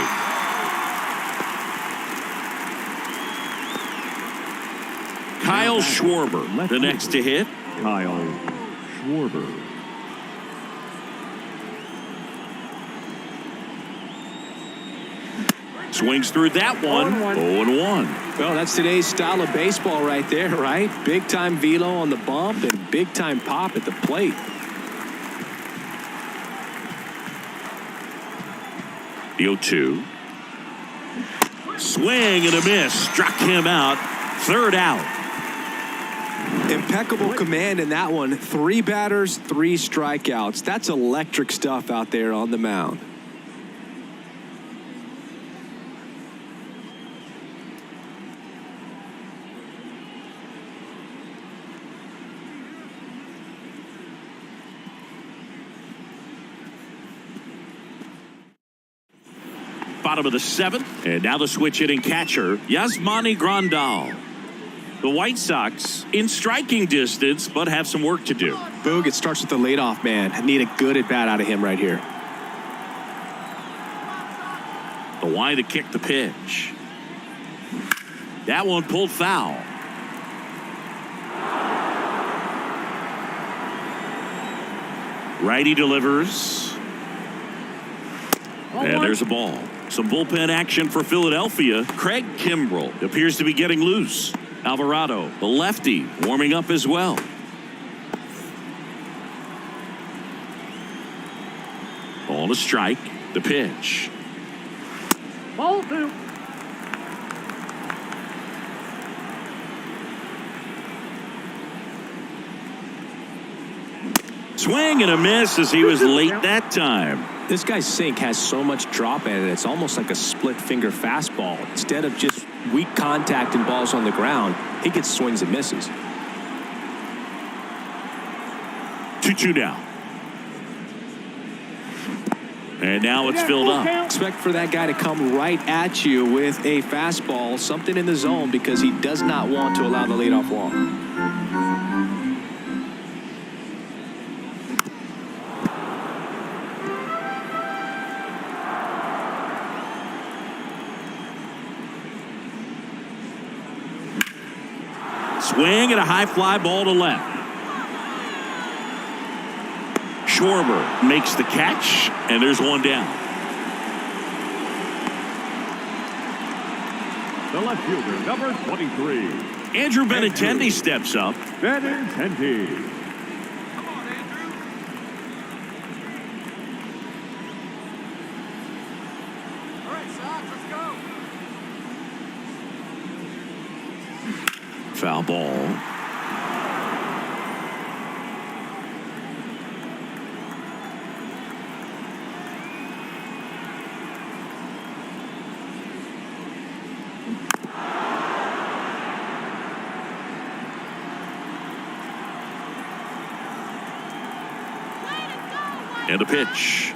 Kyle Schwarber, the next to hit. Kyle Schwarber. Swings through that one. 0-1. Well, that's today's style of baseball right there, right? Big-time velo on the bump and big-time pop at the plate. The 0-2. Swing and a miss. Struck him out. Third out. Impeccable command in that one. 3 batters, 3 strikeouts. That's electric stuff out there on the mound. Bottom of the 7th. And now the switch hitting catcher, Yasmani Grandal. The White Sox in striking distance, but have some work to do. Boog, it starts with the leadoff man. I need a good at-bat out of him right here. The Y to kick the pitch. That one pulled foul. Righty delivers. And there's a ball. Some bullpen action for Philadelphia. Craig Kimbrell appears to be getting loose. Alvarado, the lefty, warming up as well. Ball to strike. The pitch. Ball 2. Swing and a miss as he was late that time. This guy's sink has so much drop in it. It's almost like a split finger fastball. Instead of just weak contact and balls on the ground, he gets swings and misses. 2-2 now. And now it's filled up. Expect for that guy to come right at you with a fastball, something in the zone, because he does not want to allow the leadoff walk. Swing and a high fly ball to left. Schwarber makes the catch, and there's one down. The left fielder, number 23. Andrew Benintendi steps up. Benintendi. Come on, Andrew. All right, Sox, let's go. Foul ball. And a pitch.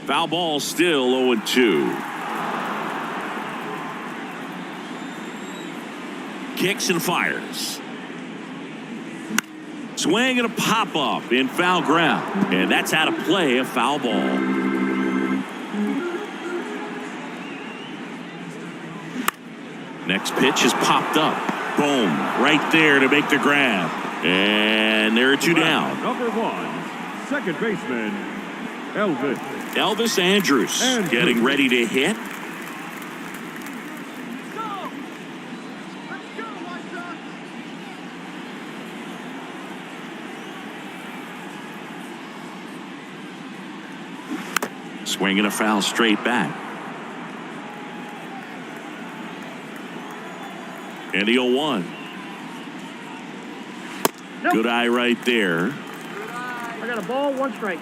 Foul ball, still 0-2. Kicks and fires. Swing and a pop-up in foul ground. And that's out of play, a foul ball. Next pitch is popped up. Boom, right there to make the grab. And there are 2 down. Number 1, second baseman, Elvis Andrus getting ready to hit. Let's go, White Sox. Swinging a foul straight back. And the 0-1. Nope. Good eye right there. I got a ball, 1 strike.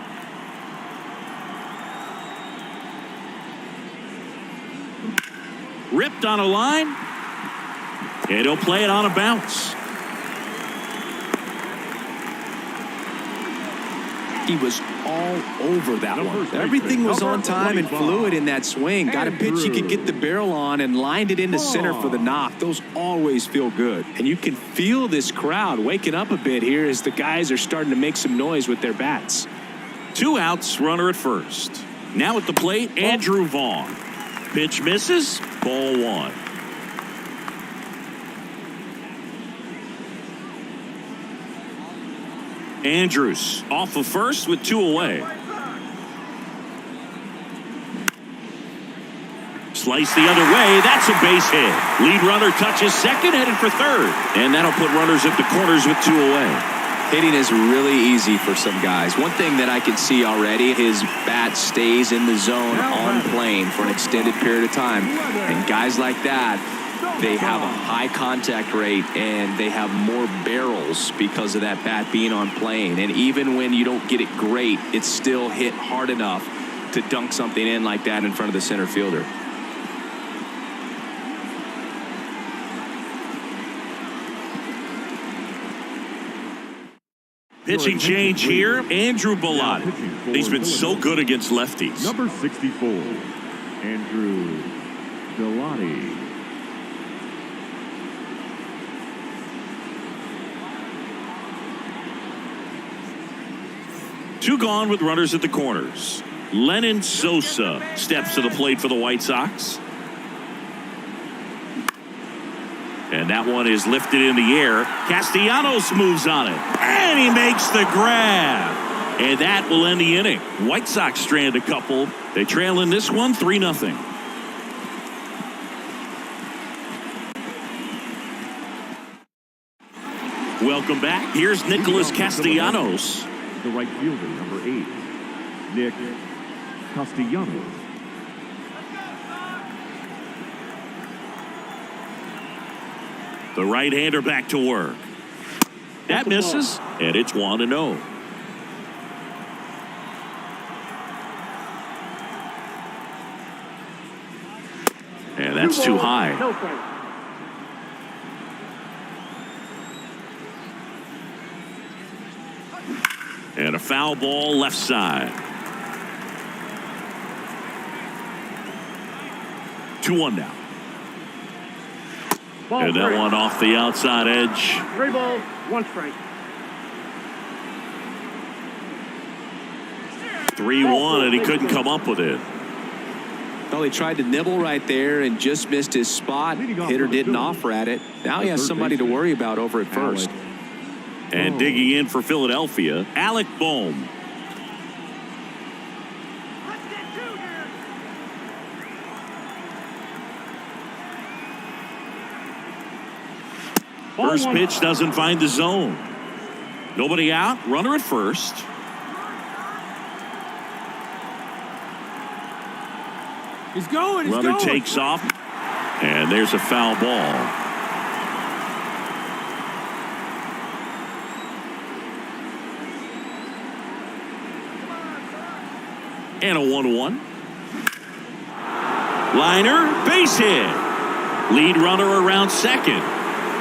Ripped on a line. And he'll play it on a bounce. He was all over that one. Everything was on time and fluid in that swing. Got a pitch he could get the barrel on and lined it into center for the knock. Those always feel good. And you can feel this crowd waking up a bit here as the guys are starting to make some noise with their bats. 2 outs, runner at first. Now at the plate, Andrew Vaughn. Pitch misses, ball 1. Andrews off of first with 2 away. Slice the other way. That's a base hit. Lead runner touches second, headed for third. And that'll put runners at the corners with 2 away. Hitting is really easy for some guys. One thing that I can see already, his bat stays in the zone on plane for an extended period of time. And guys like that, they have a high contact rate and they have more barrels because of that bat being on plane. And even when you don't get it great, it's still hit hard enough to dunk something in like that in front of the center fielder. Pitching change here, Andrew Bellotti. He's been so good against lefties. Number 64, Andrew Bellotti. Two gone with runners at the corners. Lenyn Sosa steps to the plate for the White Sox. And that one is lifted in the air. Castellanos moves on it. And he makes the grab. And that will end the inning. White Sox strand a couple. They trail in this one 3-0. Welcome back. Here's Nicholas Castellanos. The right fielder, number 8, Nick Castellanos. The right-hander back to work. That misses, and it's 1-0. And that's too high. No strike. And a foul ball left side. 2-1 now. Ball And that 3. one off the outside edge. 3 balls, 1 strike. 3-1, and he couldn't come up with it. Well, he tried to nibble right there and just missed his spot. Hitter didn't offer at it. Now he has somebody to worry about over at first. And digging in for Philadelphia, Alec Bohm. First pitch doesn't find the zone. Nobody out, runner at first. He's going. Runner takes off, and there's a foul ball. And a 1-1. Liner, base hit. Lead runner around second.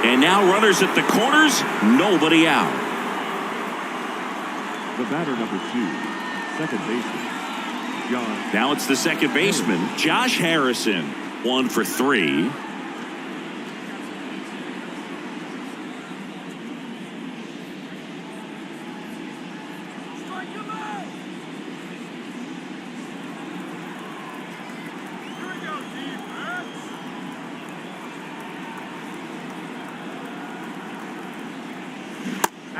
And now runners at the corners, nobody out. The batter, number 2, second baseman, John. Now it's the second baseman, Josh Harrison. 1 for 3.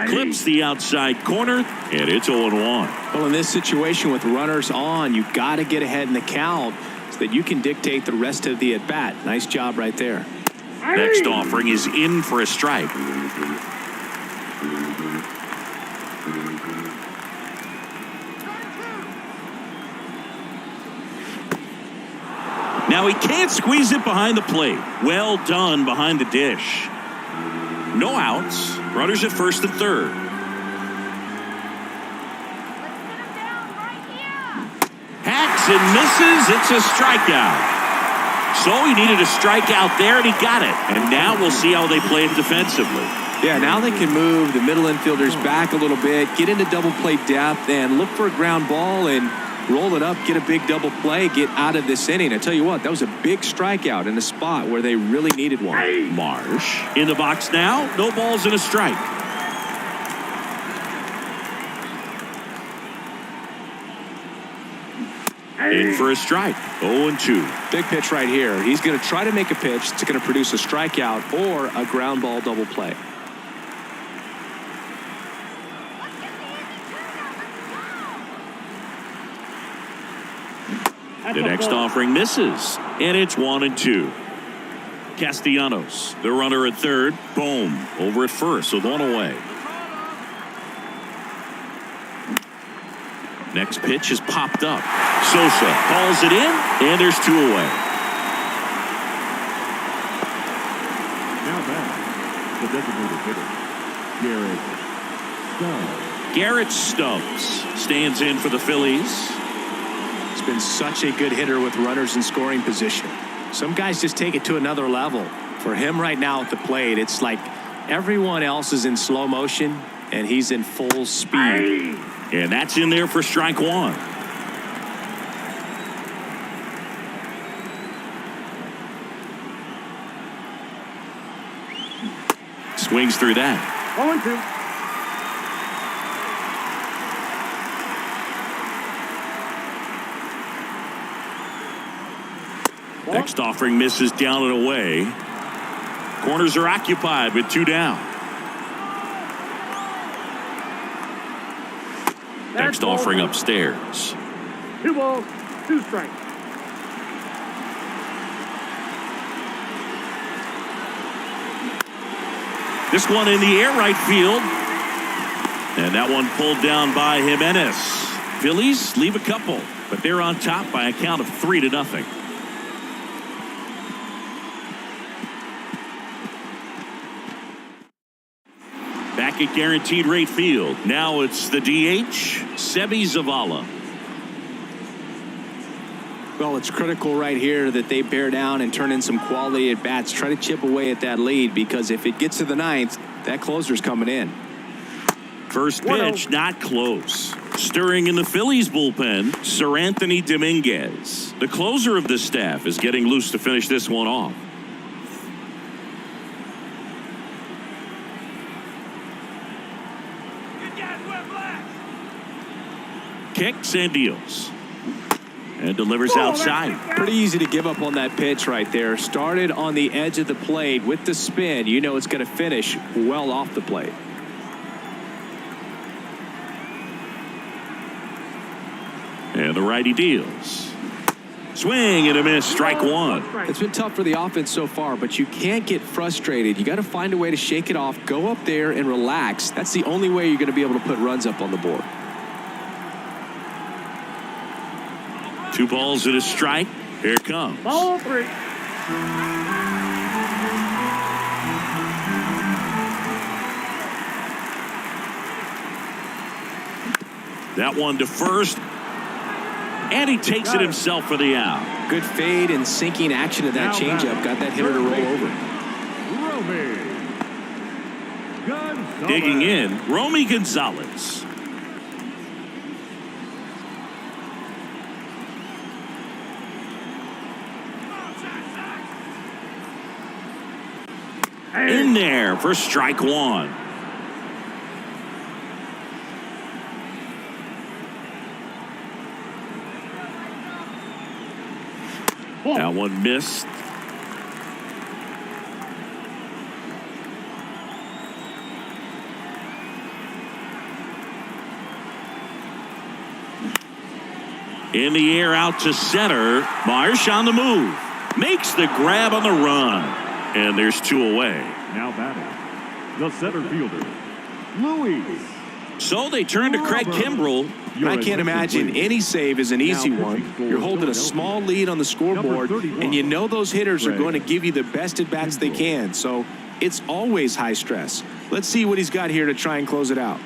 Clips the outside corner, and it's 0-1. Well, in this situation with runners on, you've got to get ahead in the count so that you can dictate the rest of the at-bat. Nice job right there. Next offering is in for a strike. Now he can't squeeze it behind the plate. Well done behind the dish. No outs. Runners at first and third. Hacks and misses. It's a strikeout. So he needed a strikeout there, and he got it. And now we'll see how they play it defensively. Yeah, now they can move the middle infielders back a little bit, get into double play depth, and look for a ground ball and roll it up, get a big double play, get out of this inning. I tell you what, that was a big strikeout in a spot where they really needed one. Marsh in the box now. No balls and a strike. In for a strike. 0-2. Big pitch right here. He's going to try to make a pitch that's going to produce a strikeout or a ground ball double play. The next offering misses, and it's 1-2. Castellanos, the runner at third. Boom, over at first with one away. Next pitch is popped up. Sosa calls it in, and there's two away. Now back, the designated hitter, Garrett Stubbs stands in for the Phillies. He's been such a good hitter with runners in scoring position. Some guys just take it to another level. For him right now at the plate, it's like everyone else is in slow motion, and he's in full speed. And that's in there for strike one. Swings through that. 0-2. Next offering misses down and away. Corners are occupied with two down. Next offering upstairs. 2 balls, 2 strikes. This one in the air right field. And that one pulled down by Jimenez. Phillies leave a couple, but they're on top by a count of 3-0. Back at guaranteed rate field. Now it's the DH, Sebi Zavala. Well, it's critical right here that they bear down and turn in some quality at bats. Try to chip away at that lead, because if it gets to the ninth, that closer's coming in. First pitch, not close. Stirring in the Phillies bullpen, Sir Anthony Dominguez. The closer of the staff is getting loose to finish this one off. Kicks and deals. And delivers outside. Pretty easy to give up on that pitch right there. Started on the edge of the plate with the spin. You know it's going to finish well off the plate. And the righty deals. Swing and a miss, strike one. It's been tough for the offense so far, but you can't get frustrated. You got to find a way to shake it off, go up there and relax. That's the only way you're going to be able to put runs up on the board. 2 balls and a strike. Here it comes. Ball 3. That one to first. And he takes it himself for the out. Good fade and sinking action of that changeup. Got that hitter to roll over. Romy Gonzalez. Digging in, Romy Gonzalez. In there for strike one. That one missed. In the air out to center. Marsh on the move. Makes the grab on the run. And there's 2 away. Now batting, the center fielder, Luis. So they turn to Craig Kimbrell. I can't imagine any save is an easy one. You're holding a small lead on the scoreboard, and you know those hitters are going to give you the best at bats they can. So it's always high stress. Let's see what he's got here to try and close it out.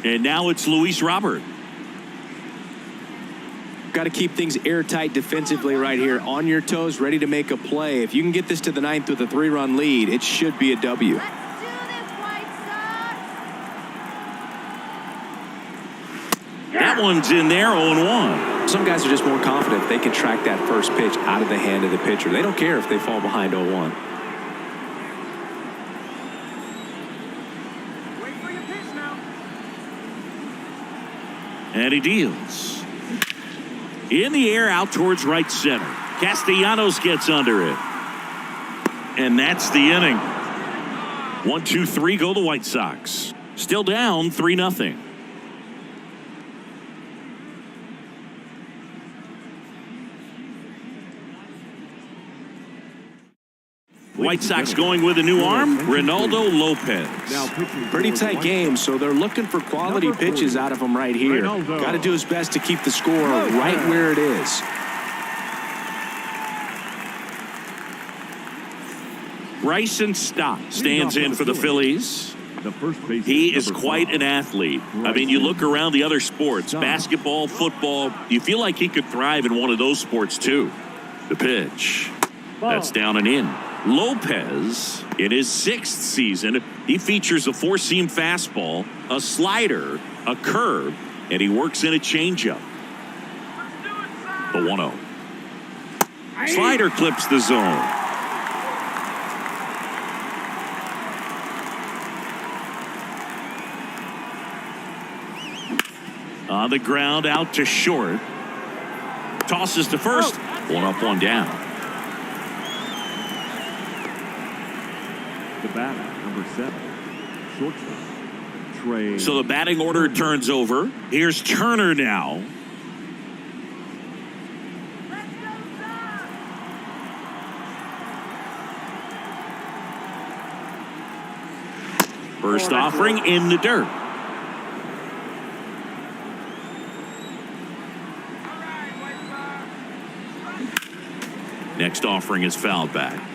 And now it's Luis Robert. Got to keep things airtight defensively right here. On your toes, ready to make a play. If you can get this to the 9th with a 3-run lead, it should be a W. Let's do this, White Sox. That one's in there, 0-1. Some guys are just more confident if they can track that first pitch out of the hand of the pitcher. They don't care if they fall behind 0-1. Wait for your pitch now. And he deals. In the air, out towards right center. Castellanos gets under it. And that's the inning. 1-2-3 go the White Sox. Still down 3-0. White Sox going with a new arm, Reynaldo Lopez. Now pitching Pretty for the tight White game, Sox. so they're looking for quality Number 40, pitches out of him right here. Reynaldo. Got to do his best to keep the score right where it is. Bryson Stott stands in for the Phillies. The first baseman, He is number quite 5. an athlete. I mean, you look around the other sports, basketball, football, you feel like he could thrive in one of those sports too. The pitch. That's down and in. Lopez, in his 6th season, he features a 4-seam fastball, a slider, a curve, and he works in a changeup. The 1-0. Slider clips the zone. On the ground, out to short. Tosses to first. 1 up, 1 down. The batter, number 7, shortstop, Trey. So the batting order turns over. Here's Turner now. First offering in the dirt. Next offering is fouled back.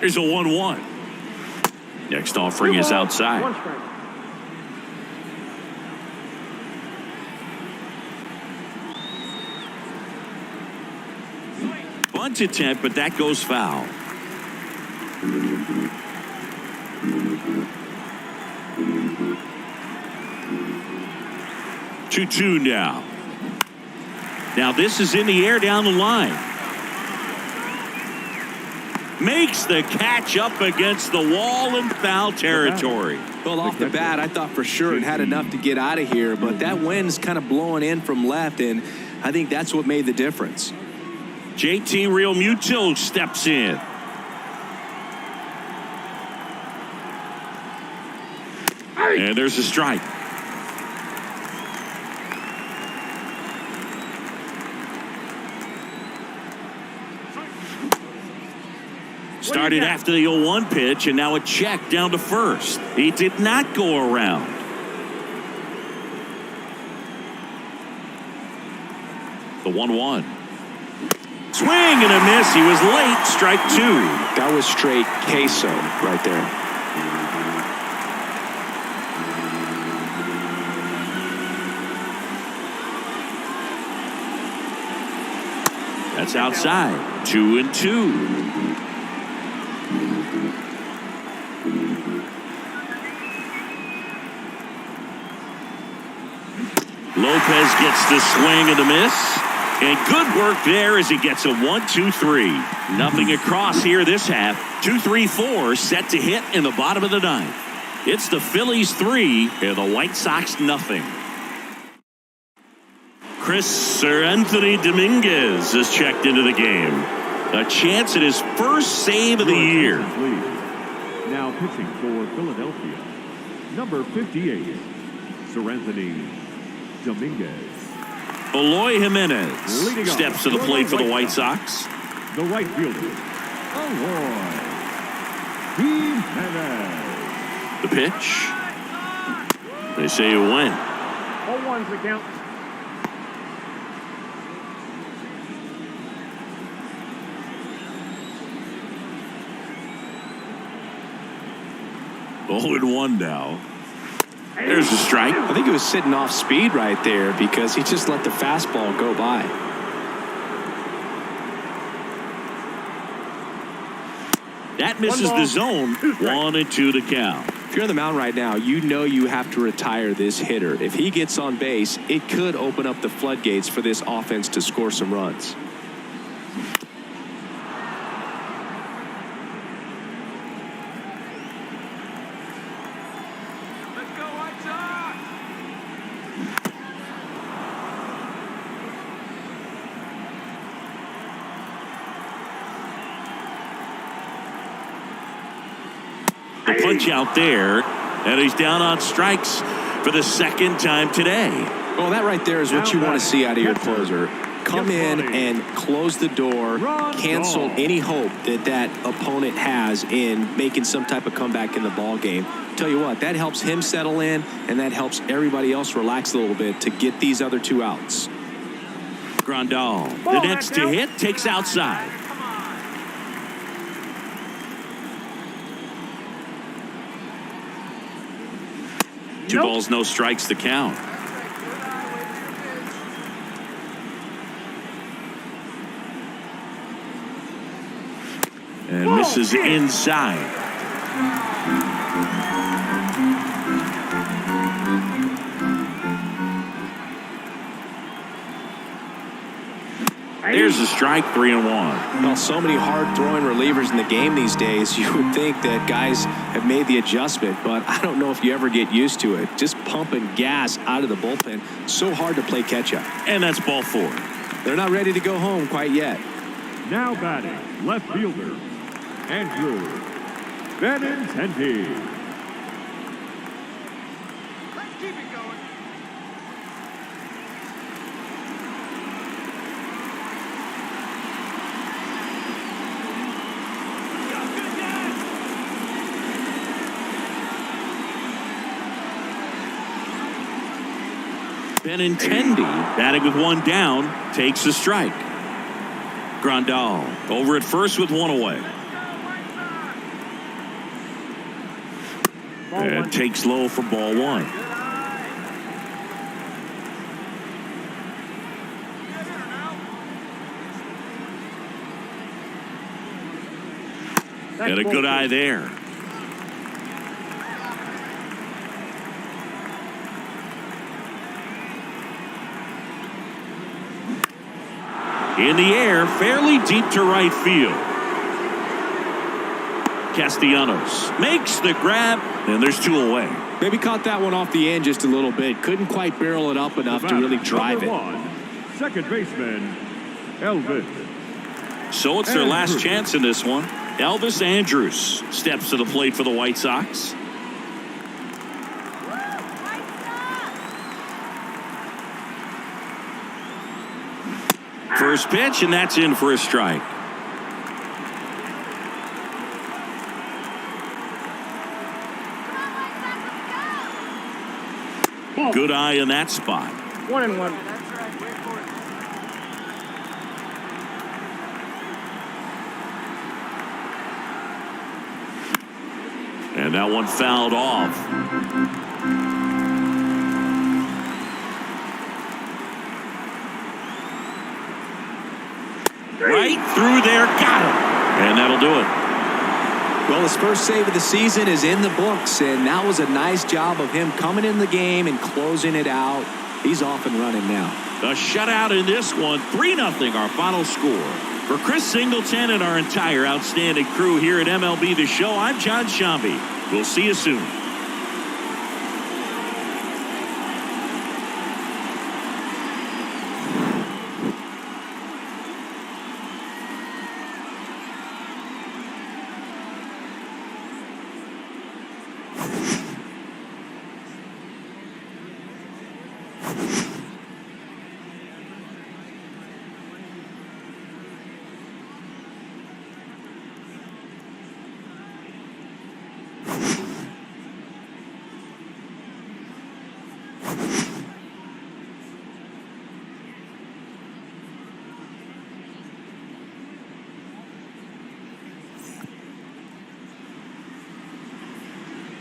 Here's a 1-1. Next offering is outside. 1 strike. Bunt attempt, but that goes foul. Two now. Now this is in the air down the line. Makes the catch up against the wall in foul territory. Well, off the bat, I thought for sure it had enough to get out of here, but that wind's kind of blowing in from left, and I think that's what made the difference. JT Realmuto steps in. And there's a strike. Started after the 0-1 pitch, and now a check down to first. He did not go around. The 1-1. Swing and a miss. He was late. Strike 2. That was straight queso right there. That's outside. 2-2. Lopez gets the swing and the miss. And good work there as he gets a 1-2-3. Nothing across here this half. 2-3-4 set to hit in the bottom of the 9th. It's the Phillies 3 and the White Sox nothing. Sir Anthony Dominguez is checked into the game. A chance at his first save of the year. Now pitching for Philadelphia, number 58, Sir Anthony Dominguez. Eloy Jimenez steps to the plate for the White Sox. The right fielder, Eloy Jimenez. The pitch. They say it went. 0-1's the count. Oh, and 1 now. There's a strike. I think he was sitting off speed right there because he just let the fastball go by. That misses the zone. 1-2 to count. If you're on the mound right now, you know you have to retire this hitter. If he gets on base, it could open up the floodgates for this offense to score some runs. The punch out there, and he's down on strikes for the second time today. Well, that right there is what you want to see out of your closer. Come in and close the door, cancel any hope that that opponent has in making some type of comeback in the ball game. Tell you what, that helps him settle in, and that helps everybody else relax a little bit to get these other two outs. Grandal, the next to hit, takes outside. Two balls, no strikes to count. And misses inside. There's a strike, 3-1. Well, so many hard-throwing relievers in the game these days, you would think that guys have made the adjustment, but I don't know if you ever get used to it. Just pumping gas out of the bullpen, so hard to play catch-up. And that's ball 4. They're not ready to go home quite yet. Now batting, left fielder, Andrew Benintendi. Let's keep it going. Benintendi, batting with one down, takes a strike. Grandal over at first with one away. And takes low for ball 1. And a good eye there. In the air, fairly deep to right field. Castellanos makes the grab, and there's 2 away. Maybe caught that one off the end just a little bit. Couldn't quite barrel it up enough to really drive it. Second baseman, Elvis. So it's their last chance in this one. Elvis Andrus steps to the plate for the White Sox. First pitch, and that's in for a strike. Good eye in that spot. 1-1. And that one fouled off. Right through there, got him. And that'll do it. Well, his first save of the season is in the books, and that was a nice job of him coming in the game and closing it out. He's off and running now. A shutout in this one, 3-0 our final score. For Chris Singleton and our entire outstanding crew here at MLB The Show, I'm John Shambi. We'll see you soon.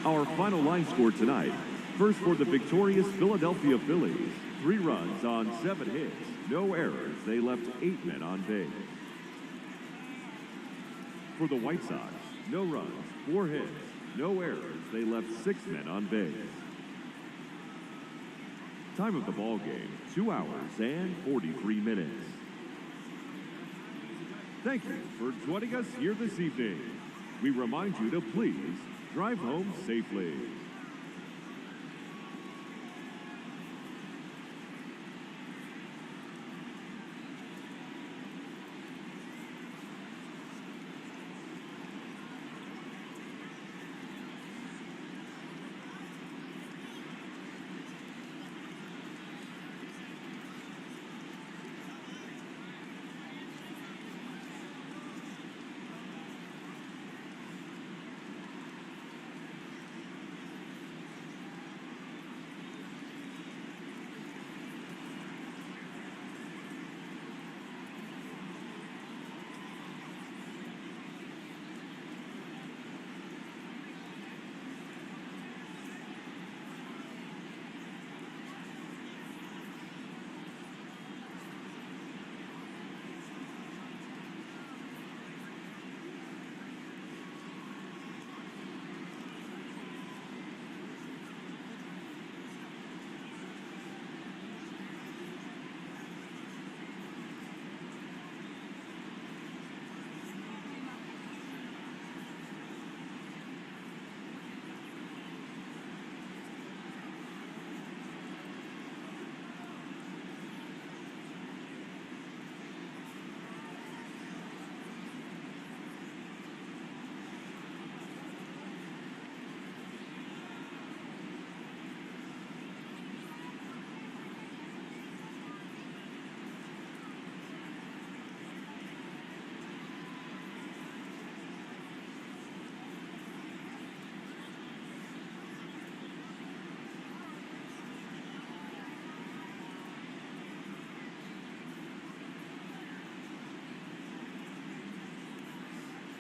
Our final line score tonight, First for the victorious Philadelphia Phillies. 3 runs on 7 hits. No errors. They left 8 men on base. For the White Sox, no runs, 4 hits. No errors. They left 6 men on base. Time of the ball game, 2 hours and 43 minutes. Thank you for joining us here this evening. We remind you to please drive home safely.